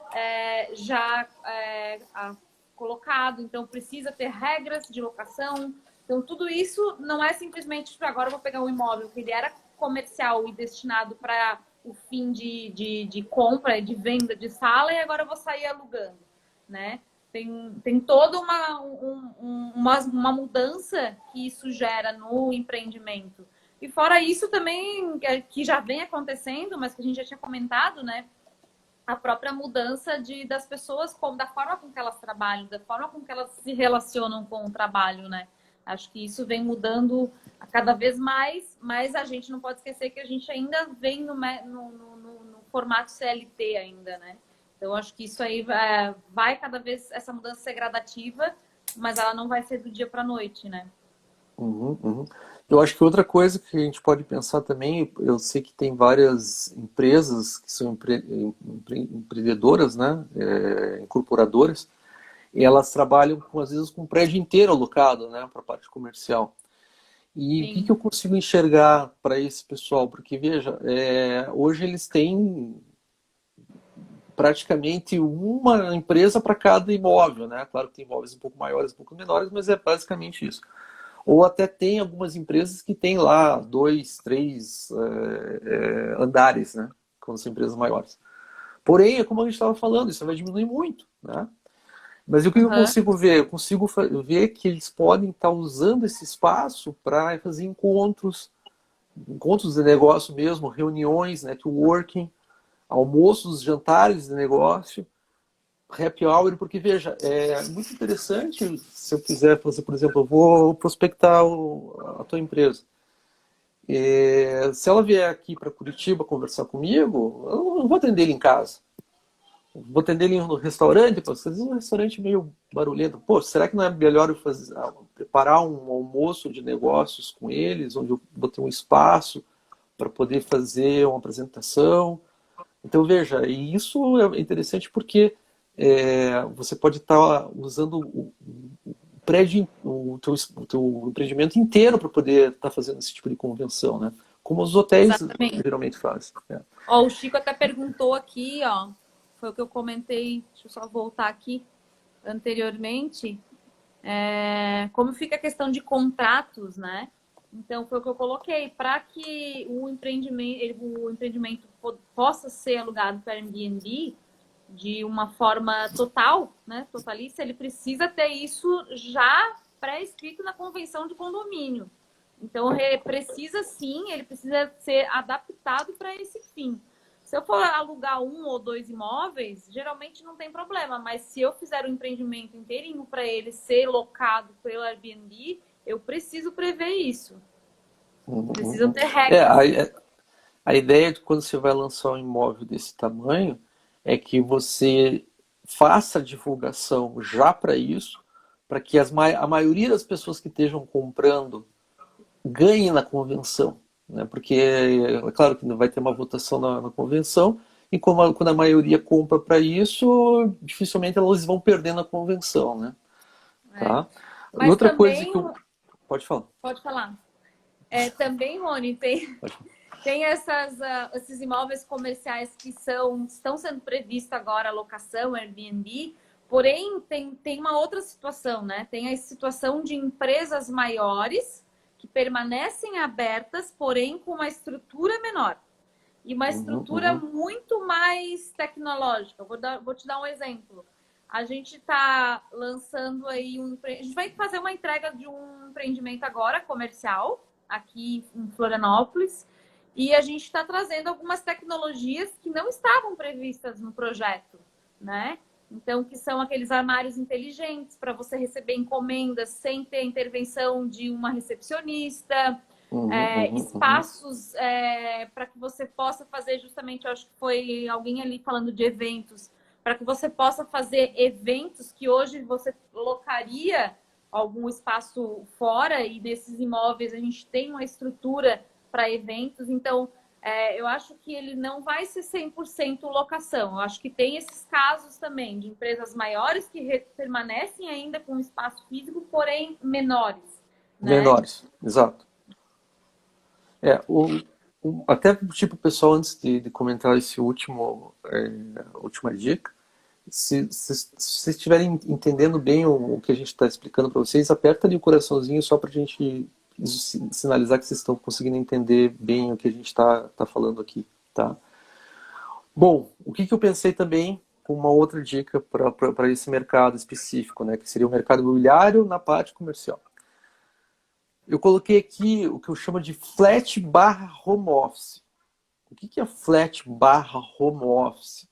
colocado, então precisa ter regras de locação. Então, tudo isso não é simplesmente, agora eu vou pegar um imóvel que ele era comercial e destinado para o fim de compra e de venda de sala, e agora eu vou sair alugando, né? Tem toda uma mudança que isso gera no empreendimento. E fora isso também, que já vem acontecendo, mas que a gente já tinha comentado, né? A própria mudança das pessoas, da forma com que elas trabalham, da forma com que elas se relacionam com o trabalho, né? Acho que isso vem mudando a cada vez mais, mas a gente não pode esquecer que a gente ainda vem no formato CLT ainda, né? Então, acho que isso aí vai cada vez, essa mudança ser gradativa, mas ela não vai ser do dia para a noite, né? Eu acho que outra coisa que a gente pode pensar também, eu sei que tem várias empresas que são empreendedoras, né, incorporadoras, e elas trabalham, às vezes, com um prédio inteiro alocado, né, para a parte comercial. E o que eu consigo enxergar para esse pessoal? Porque, veja, hoje eles têm praticamente uma empresa para cada imóvel, né? Claro que tem imóveis um pouco maiores, um pouco menores, mas é basicamente isso. Ou até tem algumas empresas que têm lá 2, 3 andares, né? Quando são empresas maiores. Porém, é como a gente estava falando, isso vai diminuir muito, né? Mas o que eu consigo ver? Eu consigo ver que eles podem estar usando esse espaço para fazer encontros de negócio mesmo, reuniões, networking, almoços, jantares de negócio, happy hour, porque, veja, é muito interessante se eu quiser fazer, por exemplo, eu vou prospectar a tua empresa. Se ela vier aqui para Curitiba conversar comigo, eu não vou atender ele em casa. Vou atender ele no restaurante, às vezes um restaurante meio barulhento. Pô, será que não é melhor eu preparar um almoço de negócios com eles, onde eu vou ter um espaço para poder fazer uma apresentação? Então, veja, e isso é interessante porque você pode estar usando o prédio, o teu empreendimento inteiro para poder estar fazendo esse tipo de convenção, né? Como os hotéis geralmente fazem. Ó, o Chico até perguntou aqui, ó, foi o que eu comentei, deixa eu só voltar aqui anteriormente, como fica a questão de contratos, né? Então, foi o que eu coloquei, para que o empreendimento possa ser alugado para Airbnb de uma forma total, né, totalista, ele precisa ter isso já pré-escrito na convenção de condomínio. Então, precisa sim, ele precisa ser adaptado para esse fim. Se eu for alugar 1 ou 2 imóveis, geralmente não tem problema, mas se eu fizer o empreendimento inteirinho para ele ser locado pelo Airbnb, eu preciso prever isso. Precisam ter regras. A ideia de quando você vai lançar um imóvel desse tamanho é que você faça a divulgação já para isso, para que a maioria das pessoas que estejam comprando ganhem na convenção. Né? Porque é claro que vai ter uma votação na convenção, e quando a maioria compra para isso, dificilmente elas vão perder na convenção. Né? Tá? Mas e outra também, coisa que eu... Pode falar. Pode falar. Também, Rony, tem esses imóveis comerciais que estão sendo previstos agora a locação, Airbnb, porém tem uma outra situação, né? Tem a situação de empresas maiores que permanecem abertas, porém com uma estrutura menor. E uma estrutura muito mais tecnológica. Vou te dar um exemplo. A gente está lançando aí a gente vai fazer uma entrega de um empreendimento agora, comercial, aqui em Florianópolis. E a gente está trazendo algumas tecnologias que não estavam previstas no projeto, né? Então, que são aqueles armários inteligentes para você receber encomendas sem ter a intervenção de uma recepcionista, espaços para que você possa fazer justamente, eu acho que foi alguém ali falando de eventos, para que você possa fazer eventos que hoje você locaria algum espaço fora, e nesses imóveis a gente tem uma estrutura para eventos. Então, eu acho que ele não vai ser 100% locação. Eu acho que tem esses casos também de empresas maiores que permanecem ainda com espaço físico, porém menores. Né? Menores, exato. Até tipo, pessoal, antes de comentar esse última dica, se vocês estiverem entendendo bem o que a gente está explicando para vocês, aperta ali o coraçãozinho só para a gente sinalizar que vocês estão conseguindo entender bem o que a gente está falando aqui, tá? Bom, o que eu pensei também com uma outra dica para esse mercado específico, né, que seria o mercado imobiliário na parte comercial. Eu coloquei aqui o que eu chamo de flat/home office. O que é flat/home office?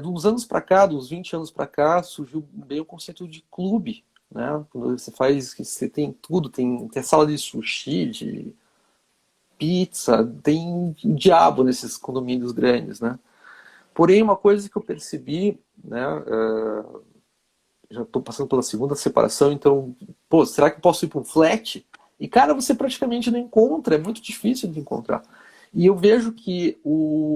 Dos anos para cá, dos 20 anos para cá, surgiu bem o conceito de clube. Né? Quando você tem tudo, tem sala de sushi, de pizza, tem diabo nesses condomínios grandes, né? Porém, uma coisa que eu percebi, né, já estou passando pela segunda separação, então, será que eu posso ir para um flat? E, cara, você praticamente não encontra, é muito difícil de encontrar. E eu vejo que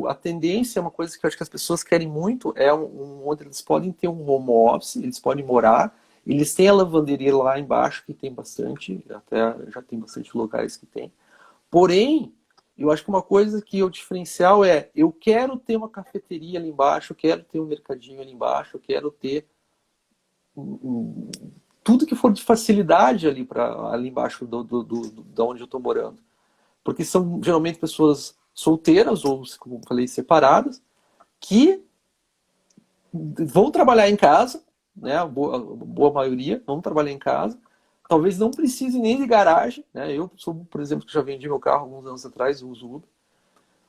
a tendência, uma coisa que eu acho que as pessoas querem muito, é onde eles podem ter um home office, eles podem morar. Eles têm a lavanderia lá embaixo, que tem bastante, até já tem bastante locais que tem. Porém, eu acho que uma coisa que o diferencial eu quero ter uma cafeteria ali embaixo, eu quero ter um mercadinho ali embaixo, eu quero ter tudo que for de facilidade ali embaixo da onde eu estou morando. Porque são geralmente pessoas solteiras ou, como eu falei, separadas, que vão trabalhar em casa, né? A boa maioria vão trabalhar em casa. Talvez não precise nem de garagem, né? Eu sou, por exemplo, que já vendi meu carro alguns anos atrás, eu uso Uber.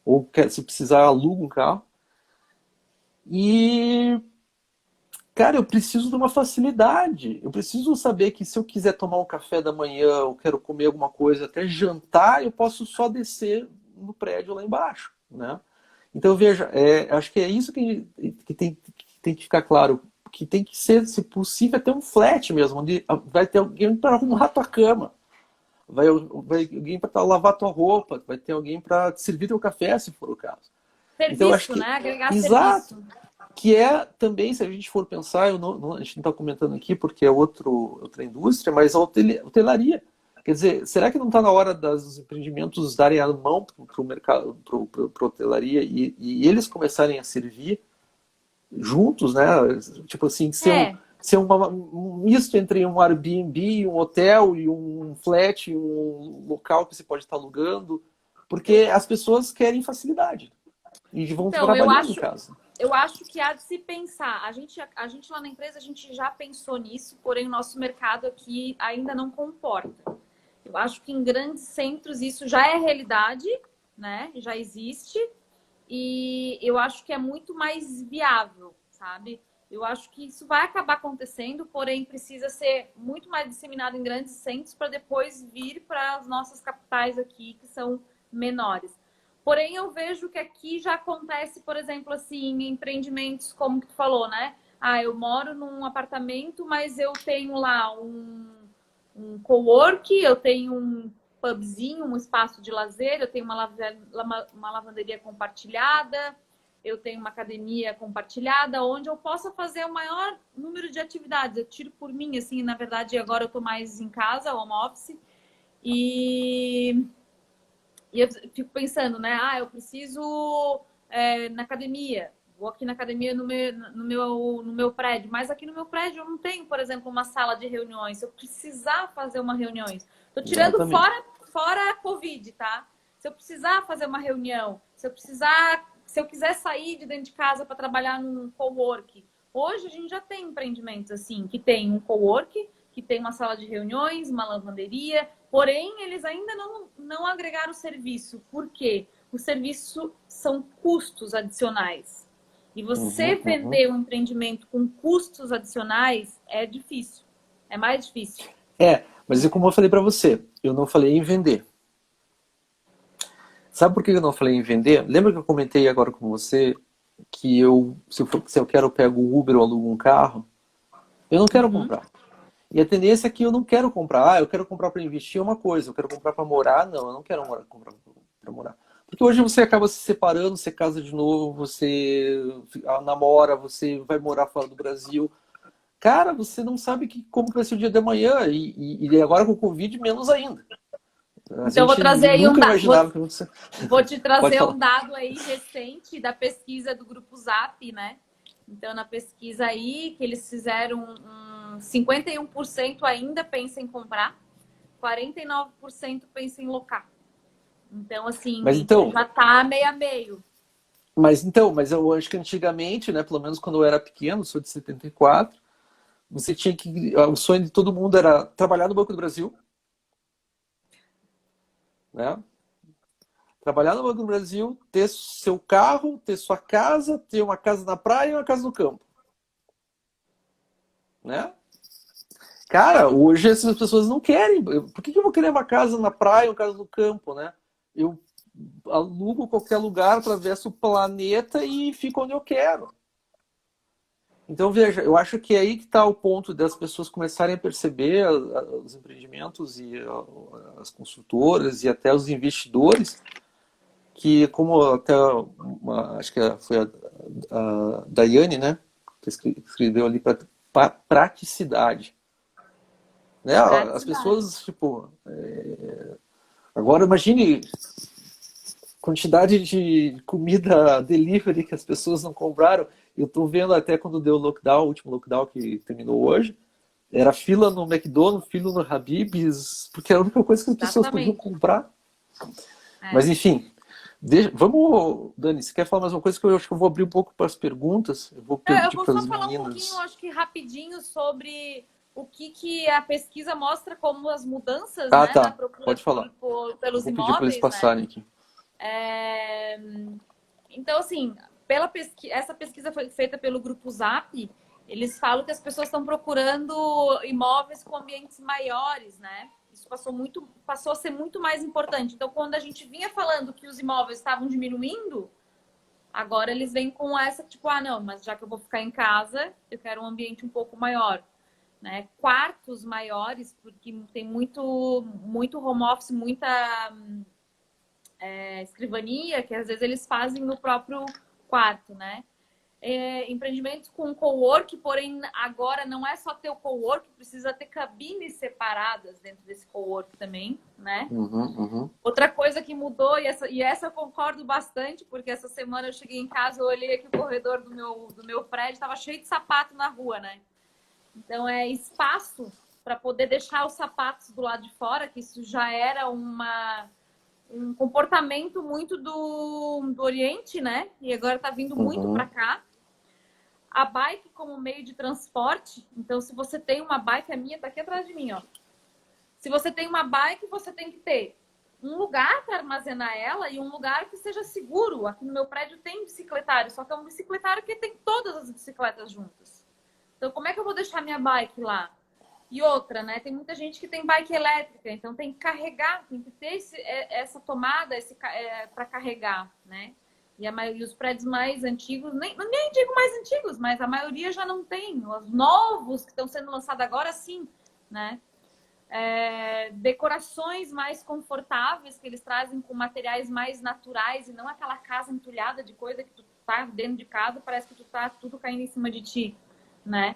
Ou se precisar, alugo um carro. E, cara, eu preciso de uma facilidade. Eu preciso saber que se eu quiser tomar um café da manhã, eu quero comer alguma coisa, até jantar, eu posso só descer no prédio lá embaixo, né? Então, veja, acho que é isso que tem que ficar claro. Que tem que ser, se possível, até um flat mesmo, onde vai ter alguém para arrumar a tua cama, vai alguém para lavar tua roupa, vai ter alguém para servir teu café, se for o caso. Serviço, Então, acho que, né? Agregar exato, serviço. que é também, se a gente for pensar, a gente não está comentando aqui porque é outra indústria, mas a hotelaria. Quer dizer, será que não está na hora dos empreendimentos darem a mão para o mercado, para a hotelaria e eles começarem a servir juntos, né? Tipo assim, ser um misto entre um Airbnb, um hotel e um flat, um local que você pode estar alugando, porque as pessoas querem facilidade e vão trabalhar em casa. Eu acho que há de se pensar. A gente lá na empresa, a gente já pensou nisso, porém o nosso mercado aqui ainda não comporta. Eu acho que em grandes centros isso já é realidade, né? Já existe. E eu acho que é muito mais viável, sabe? Eu acho que isso vai acabar acontecendo, porém precisa ser muito mais disseminado em grandes centros para depois vir para as nossas capitais aqui, que são menores. Porém, eu vejo que aqui já acontece, por exemplo, assim, em empreendimentos como que tu falou, né? Ah, eu moro num apartamento, mas eu tenho lá um cowork, eu tenho um pubzinho, um espaço de lazer, eu tenho uma lavanderia compartilhada, eu tenho uma academia compartilhada, onde eu possa fazer o maior número de atividades. Eu tiro por mim, assim, na verdade, agora eu estou mais em casa, home office, e eu fico pensando, né? Ah, eu preciso na academia. Vou aqui na academia no meu prédio. Mas aqui no meu prédio eu não tenho, por exemplo, uma sala de reuniões. Se eu precisar fazer uma reunião, tô tirando fora a Covid, tá? Se eu precisar fazer uma reunião, se eu quiser sair de dentro de casa para trabalhar num cowork. Hoje a gente já tem empreendimentos assim, que tem um cowork, que tem uma sala de reuniões, uma lavanderia, porém eles ainda não agregaram o serviço. Por quê? O serviço são custos adicionais. E você vender um empreendimento com custos adicionais é difícil. É mais difícil. Mas como eu falei para você, eu não falei em vender. Sabe por que eu não falei em vender? Lembra que eu comentei agora com você que se eu quero, eu pego o Uber ou alugo um carro? Eu não quero comprar. E a tendência é que eu não quero comprar. Ah, eu quero comprar para investir é uma coisa, eu quero comprar para morar. Não, eu não quero comprar para morar. Porque hoje você acaba se separando, você casa de novo, você namora, você vai morar fora do Brasil. Cara, você não sabe como vai ser o dia de amanhã. E agora com o Covid, menos ainda. Então, vou trazer aí um dado. Vou te trazer um dado aí recente da pesquisa do Grupo Zap, né? Então, na pesquisa aí, que eles fizeram 51% ainda pensa em comprar, 49% pensa em locar. Então, assim, já tá meio a meio. Mas eu acho que antigamente, né, pelo menos quando eu era pequeno, sou de 74, você tinha que... O sonho de todo mundo era trabalhar no Banco do Brasil, né? Trabalhar no Banco do Brasil, ter seu carro, ter sua casa, ter uma casa na praia e uma casa no campo. Né? Cara, hoje essas pessoas não querem. Por que eu vou querer uma casa na praia, uma casa no campo, né? Eu alugo qualquer lugar, atravesso o planeta e fico onde eu quero. Então, veja, eu acho que é aí que está o ponto das pessoas começarem a perceber os empreendimentos e as consultoras e até os investidores, que como até acho que foi a Daiane, né, que escreveu ali para praticidade. Né? As pessoas, tipo... Agora, imagine quantidade de comida delivery que as pessoas não compraram. Eu estou vendo até quando deu o lockdown, o último lockdown que terminou hoje, era fila no McDonald's, fila no Habib's, porque era a única coisa que as pessoas podiam comprar. Mas, enfim, Vamos, Dani, você quer falar mais uma coisa que eu acho que eu vou abrir um pouco para as perguntas? Eu vou Eu pedir vou para só as falar um meninas. pouquinho, acho que rapidinho, sobre o que a pesquisa mostra como as mudanças, Ah, né, na tá. procura Pode falar. Eu pelos vou pedir para eles imóveis, né? passarem aqui. É, Então, assim, essa pesquisa foi feita pelo Grupo Zap. Eles falam que as pessoas estão procurando imóveis com ambientes maiores, né? Isso passou a ser muito mais importante. Então, quando a gente vinha falando que os imóveis estavam diminuindo, agora eles vêm com essa, tipo, ah, não, mas já que eu vou ficar em casa, eu quero um ambiente um pouco maior, né? Quartos maiores, porque tem muito home office, muita escrivania, que às vezes eles fazem no próprio quarto, né? Empreendimentos com cowork, porém agora não é só ter o cowork, precisa ter cabines separadas dentro desse cowork também, né? Outra coisa que mudou, e essa eu concordo bastante, porque essa semana eu cheguei em casa, eu olhei aqui o corredor do meu prédio, estava cheio de sapato na rua, né? Então é espaço para poder deixar os sapatos do lado de fora, que isso já era um comportamento muito do Oriente, né? E agora está vindo muito para cá. A bike como meio de transporte. Então, se você tem uma bike, a minha está aqui atrás de mim, ó. Se você tem uma bike, você tem que ter um lugar para armazenar ela e um lugar que seja seguro. Aqui no meu prédio tem bicicletário, só que é um bicicletário que tem todas as bicicletas juntas. Então, como é que eu vou deixar minha bike lá? E outra, né? Tem muita gente que tem bike elétrica, então tem que carregar, tem que ter essa tomada para carregar, né? E os prédios mais antigos, nem digo mais antigos, mas a maioria já não tem. Os novos que estão sendo lançados agora, sim, né? Decorações mais confortáveis que eles trazem com materiais mais naturais e não aquela casa entulhada de coisa que tu tá dentro de casa, parece que tu tá tudo caindo em cima de ti, né?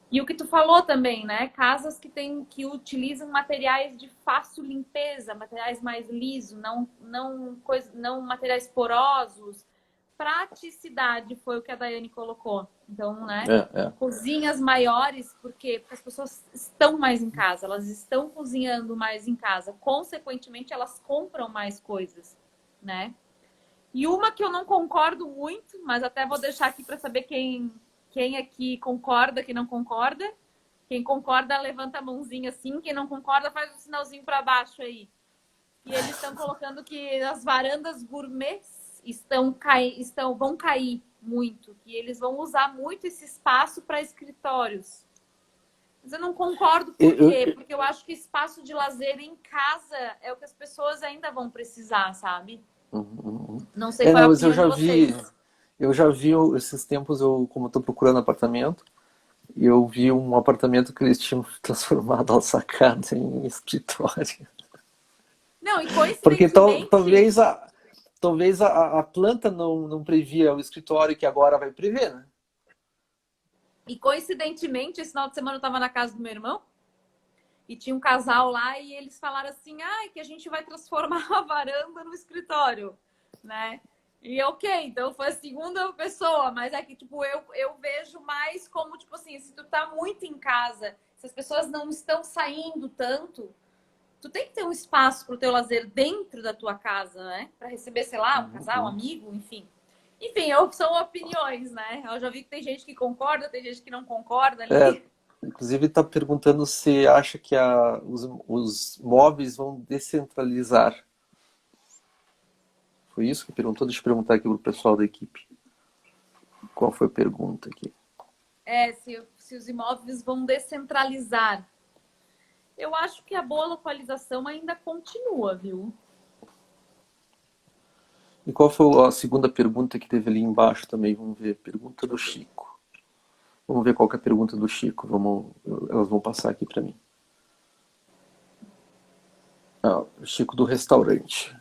E o que tu falou também, né? Casas que utilizam materiais de fácil limpeza, materiais mais lisos, não materiais porosos. Praticidade foi o que a Daiane colocou. Então, né? Cozinhas maiores, porque as pessoas estão mais em casa, elas estão cozinhando mais em casa. Consequentemente, elas compram mais coisas, né? E uma que eu não concordo muito, mas até vou deixar aqui para saber quem aqui concorda, quem não concorda. Quem concorda, levanta a mãozinha assim. Quem não concorda, faz um sinalzinho para baixo aí. E eles estão colocando que as varandas gourmets vão cair muito. Que eles vão usar muito esse espaço para escritórios. Mas eu não concordo por quê? Porque eu acho que espaço de lazer em casa é o que as pessoas ainda vão precisar, sabe? Não sei qual é a opinião de vocês. Eu já vi esses tempos, como estou procurando apartamento, e eu vi um apartamento que eles tinham transformado a sacada em escritório. Não, e coincidentemente... Porque talvez a planta não previa o escritório que agora vai prever, né? E coincidentemente, esse final de semana eu estava na casa do meu irmão e tinha um casal lá e eles falaram assim, que a gente vai transformar a varanda no escritório, né? E ok, então foi a segunda pessoa, mas é que, tipo, eu vejo mais como, tipo assim, se tu tá muito em casa, se as pessoas não estão saindo tanto, tu tem que ter um espaço pro teu lazer dentro da tua casa, né? Para receber, sei lá, um casal, um amigo, enfim. Enfim, são opiniões, né? Eu já vi que tem gente que concorda, tem gente que não concorda ali. Inclusive está perguntando se acha que os móveis vão descentralizar. Foi isso que perguntou? Deixa eu perguntar aqui para o pessoal da equipe. Qual foi a pergunta aqui? Se os imóveis vão descentralizar. Eu acho que a boa localização ainda continua, viu? E qual foi a segunda pergunta que teve ali embaixo também? Vamos ver. Pergunta do Chico. Vamos ver qual que é a pergunta do Chico. Elas vão passar aqui para mim. O Chico do restaurante.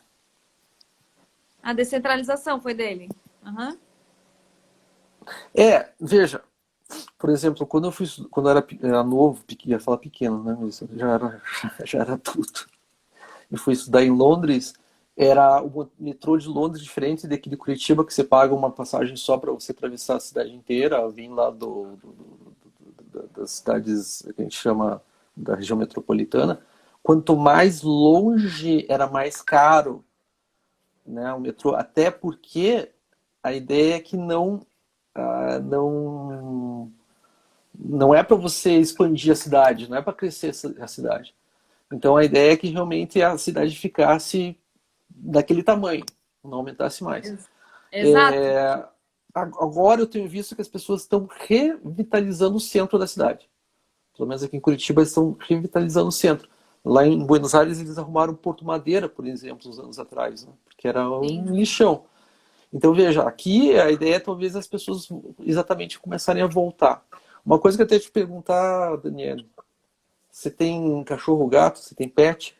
A descentralização foi dele. Uhum. Veja. Por exemplo, quando eu era novo, ia falar pequeno, né? Mas já era adulto. Eu fui estudar em Londres. Era o metrô de Londres diferente daqui de Curitiba, que você paga uma passagem só para você atravessar a cidade inteira. Eu vim lá das cidades que a gente chama da região metropolitana. Quanto mais longe, era mais caro. né, o metrô, até porque a ideia é que não é para você expandir a cidade, não é para crescer a cidade. Então a ideia é que realmente a cidade ficasse daquele tamanho, não aumentasse mais. Exato. Agora eu tenho visto que as pessoas estão revitalizando o centro da cidade. Pelo menos aqui em Curitiba eles estão revitalizando o centro. Lá em Buenos Aires eles arrumaram Porto Madeira, por exemplo, uns anos atrás, né? Porque era um Sim. lixão. Então veja, aqui a ideia é talvez as pessoas exatamente começarem a voltar. Uma coisa que eu até te perguntar, Daniela, você tem cachorro ou gato? Você tem pet?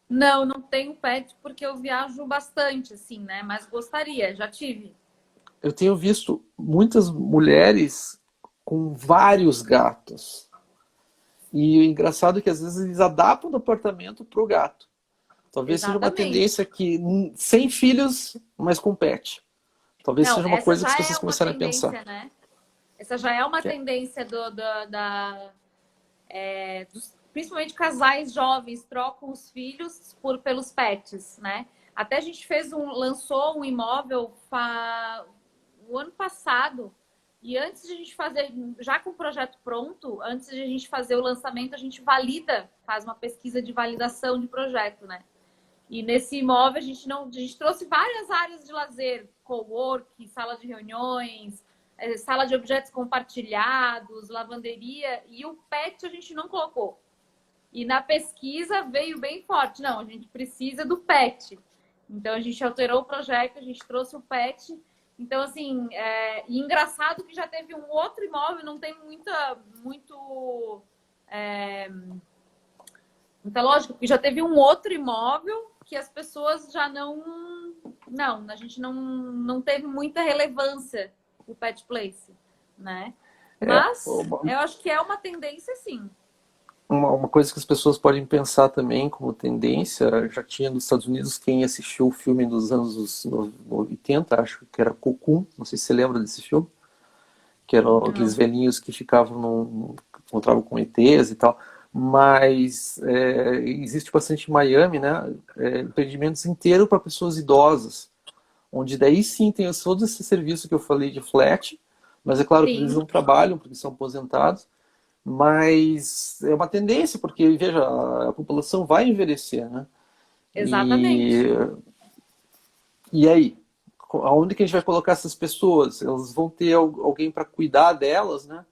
Não, não tenho pet porque eu viajo bastante, assim, né? Mas gostaria, já tive. Eu tenho visto muitas mulheres com vários gatos. E o engraçado é que às vezes eles adaptam o apartamento para o gato. Talvez seja uma Exatamente. tendência que, sem filhos, mas com pet. Talvez Não, seja uma essa coisa que as já é pessoas uma começarem a pensar. tendência, né? Essa já é uma Que é, tendência principalmente casais jovens trocam os filhos pelos pets, né? Até a gente lançou um imóvel o ano passado e antes de a gente fazer, já com o projeto pronto, antes de a gente fazer o lançamento, a gente faz uma pesquisa de validação de projeto, né? E nesse imóvel a gente trouxe várias áreas de lazer, cowork, sala de reuniões, sala de objetos compartilhados, lavanderia, e o pet a gente não colocou. E na pesquisa veio bem forte, não, a gente precisa do pet. Então a gente alterou o projeto, a gente trouxe o pet. Então, assim, e engraçado que já teve um outro imóvel, não tem muita lógica, porque já teve um outro imóvel que as pessoas já não. Não, a gente não teve muita relevância o Pet Place, né? é Mas eu acho que é uma tendência, sim. uma coisa que as pessoas podem pensar também como tendência. Já tinha nos Estados Unidos quem assistiu o filme dos anos 80, acho que era Cocoon, não sei se você lembra desse filme, que eram aqueles Não. velhinhos que encontravam com ETs e tal. Mas existe bastante em Miami, né? Empreendimentos inteiros para pessoas idosas, onde daí sim tem todo esse serviço que eu falei de flat, mas é claro que eles Sim, não trabalham porque são aposentados, mas é uma tendência, porque veja, a população vai envelhecer, né? E, exatamente. e aí? Aonde que a gente vai colocar essas pessoas? Elas vão ter alguém para cuidar delas, né?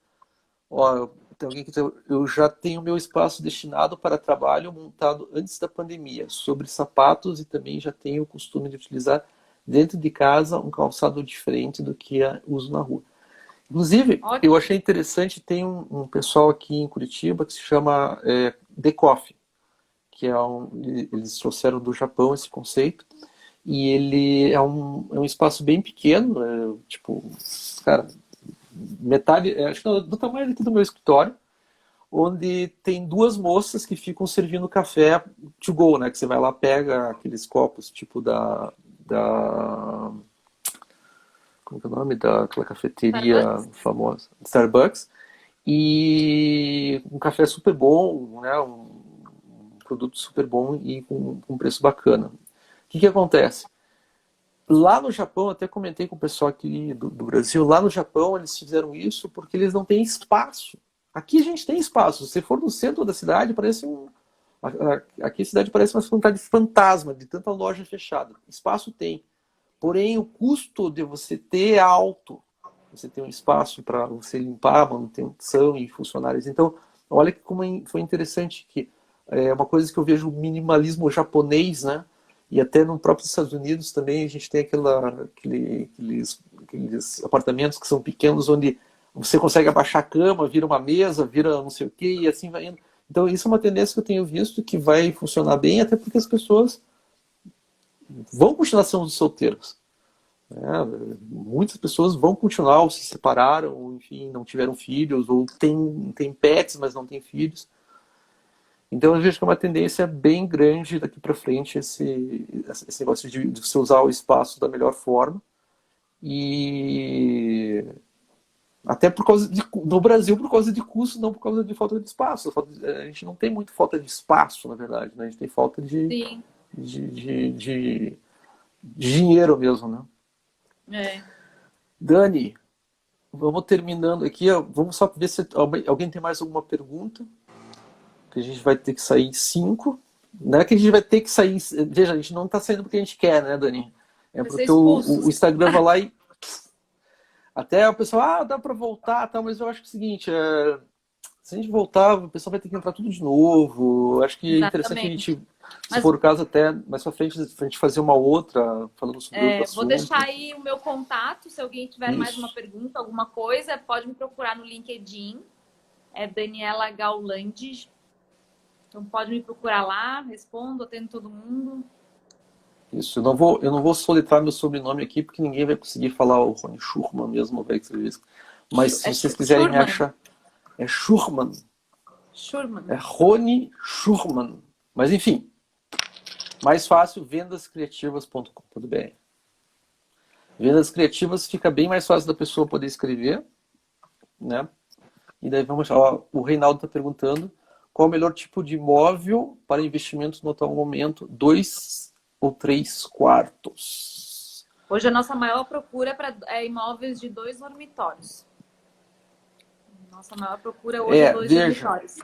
Ó, tem alguém que eu já tenho meu espaço destinado para trabalho montado antes da pandemia, sobre sapatos, e também já tenho o costume de utilizar dentro de casa um calçado diferente do que uso na rua. Inclusive, eu Ótimo. achei interessante, tem um pessoal aqui em Curitiba que se chama The Coffee, que eles trouxeram do Japão esse conceito, e ele é um espaço bem pequeno, tipo, cara, metade, acho que do tamanho aqui do meu escritório, onde tem duas moças que ficam servindo café to go, né? Que você vai lá, pega aqueles copos tipo como que é o nome daquela cafeteria Starbucks? famosa, Starbucks, e um café super bom, né? Um produto super bom e com um preço bacana. O que acontece? Lá no Japão, até comentei com o pessoal aqui do Brasil, lá no Japão eles fizeram isso porque eles não têm espaço. Aqui a gente tem espaço. Se você for no centro da cidade, parece aqui a cidade parece uma cidade fantasma, de tanta loja fechada. Espaço tem. Porém, o custo de você ter é alto. Você tem um espaço para você limpar, manutenção e funcionários. Então, olha como foi interessante que é uma coisa que eu vejo o minimalismo japonês, né? E até no próprio Estados Unidos também a gente tem aqueles apartamentos que são pequenos, onde você consegue abaixar a cama, vira uma mesa, vira não sei o quê, e assim vai indo. Então isso é uma tendência que eu tenho visto que vai funcionar bem, até porque as pessoas vão continuar sendo solteiros, né? Muitas pessoas vão continuar, ou se separaram, ou enfim, não tiveram filhos, ou tem pets, mas não tem filhos. Então eu vejo que é uma tendência bem grande daqui para frente esse negócio de você usar o espaço da melhor forma. E até por causa no Brasil, por causa de custo, não por causa de falta de espaço. A gente não tem muito falta de espaço, na verdade, né? A gente tem falta Sim. de dinheiro mesmo, né? É. Dani, vamos terminando aqui. Vamos só ver se alguém tem mais alguma pergunta. Que a gente vai ter que sair em 5. Não é que a gente vai ter que sair. Veja, a gente não está saindo porque a gente quer, né, Dani? É Vai ser porque o expulsos. Instagram vai lá e. Até o pessoal, dá para voltar, tal, mas eu acho que é o seguinte, se a gente voltar, o pessoal vai ter que entrar tudo de novo. Acho que é interessante a Exatamente. gente, se Mas for o caso, até mais pra frente, a gente fazer uma outra, falando sobre outro vou assunto. deixar aí o meu contato. Se alguém tiver mais Isso. uma pergunta, alguma coisa, pode me procurar no LinkedIn. É Daniela Gauland. Então pode me procurar lá, respondo, atendo todo mundo. Isso, eu não vou soletrar meu sobrenome aqui, porque ninguém vai conseguir falar o Rony Schurman mesmo, vai escrever isso. Mas se vocês quiserem me Schurman. achar, é Schurman. Schurman. É Rony Schurman. Mas enfim, mais fácil, vendascriativas.com.br. Vendas criativas fica bem mais fácil da pessoa poder escrever, né? E daí vamos, o Reinaldo está perguntando qual o melhor tipo de imóvel para investimentos no atual momento, 2 ou 3 quartos. Hoje a nossa maior procura é imóveis de 2 dormitórios. Nossa maior procura hoje é 2 dormitórios.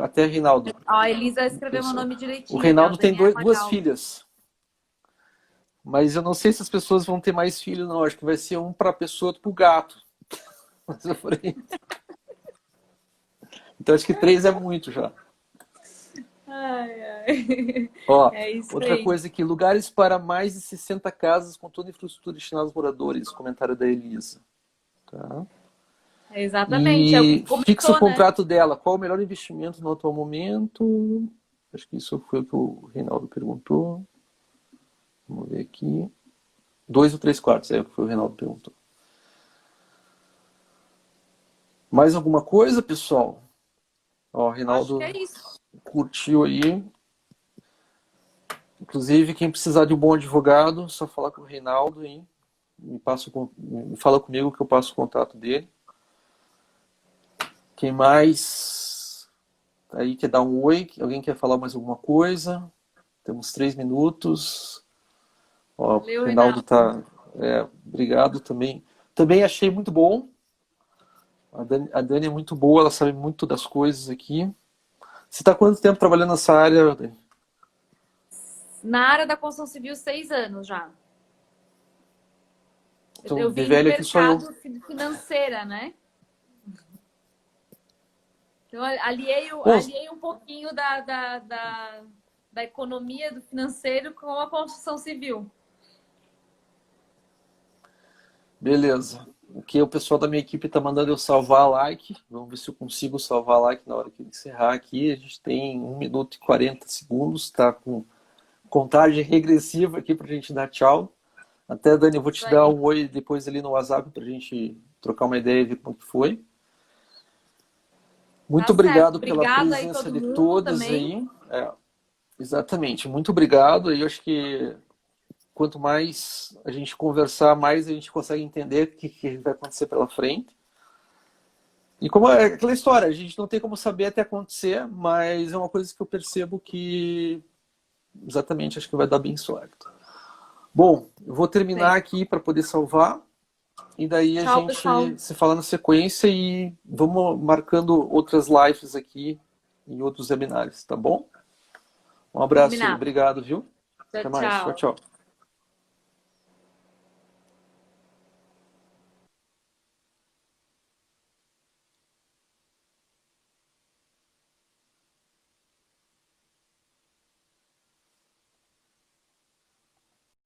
Até Reinaldo. A Elisa escreveu meu nome direitinho. O Reinaldo tem duas Magal. filhas. Mas eu não sei se as pessoas vão ter mais filhos, não. Acho que vai ser um para a pessoa, outro para o gato. Mas eu falei... Então acho que 3 é muito já. Ai, ai. Ó, É isso outra aí. coisa aqui, lugares para mais de 60 casas com toda a infraestrutura destinada aos moradores. Comentário da Elisa. Tá. Exatamente. E É o que começou, fixa o né? contrato dela. Qual o melhor investimento no atual momento? Acho que isso foi o que o Reinaldo perguntou. Vamos ver aqui. 2 ou 3 quartos, é o que o Reinaldo perguntou. Mais alguma coisa, pessoal? Ó, o Reinaldo Acho que é isso. curtiu aí. Inclusive, quem precisar de um bom advogado, só falar com o Reinaldo aí. Me fala comigo que eu passo o contato dele. Quem mais aí quer dar um oi? Alguém quer falar mais alguma coisa? Temos 3 minutos. Ó, Valeu, o Reinaldo Reinaldo. obrigado também. Também achei muito bom. A Dani é muito boa, ela sabe muito das coisas aqui. Você está há quanto tempo trabalhando nessa área, Dani? Na área da construção civil, 6 anos já. Então, Eu de vim do velho aqui sou eu. mercado financeira, né? Então, aliei um pouquinho da economia, do financeiro com a construção civil. Beleza. Aqui o pessoal da minha equipe está mandando eu salvar like. Vamos ver se eu consigo salvar like na hora que eu encerrar aqui. A gente tem 1 minuto e 40 segundos. Está com contagem regressiva aqui para a gente dar tchau. Até, Dani, eu vou te dar um oi depois ali no WhatsApp para a gente trocar uma ideia e ver como que foi. Muito obrigado pela presença de todos aí. Exatamente. Muito obrigado. Eu acho que quanto mais a gente conversar, mais a gente consegue entender o que vai acontecer pela frente. E como é aquela história, a gente não tem como saber até acontecer, mas é uma coisa que eu percebo que exatamente acho que vai dar bem certo. Bom, eu vou terminar aqui para poder salvar. E daí a gente pessoal. se fala na sequência e vamos marcando outras lives aqui e outros webinários, tá bom? Um abraço, obrigado, viu? Até mais, tchau, tchau.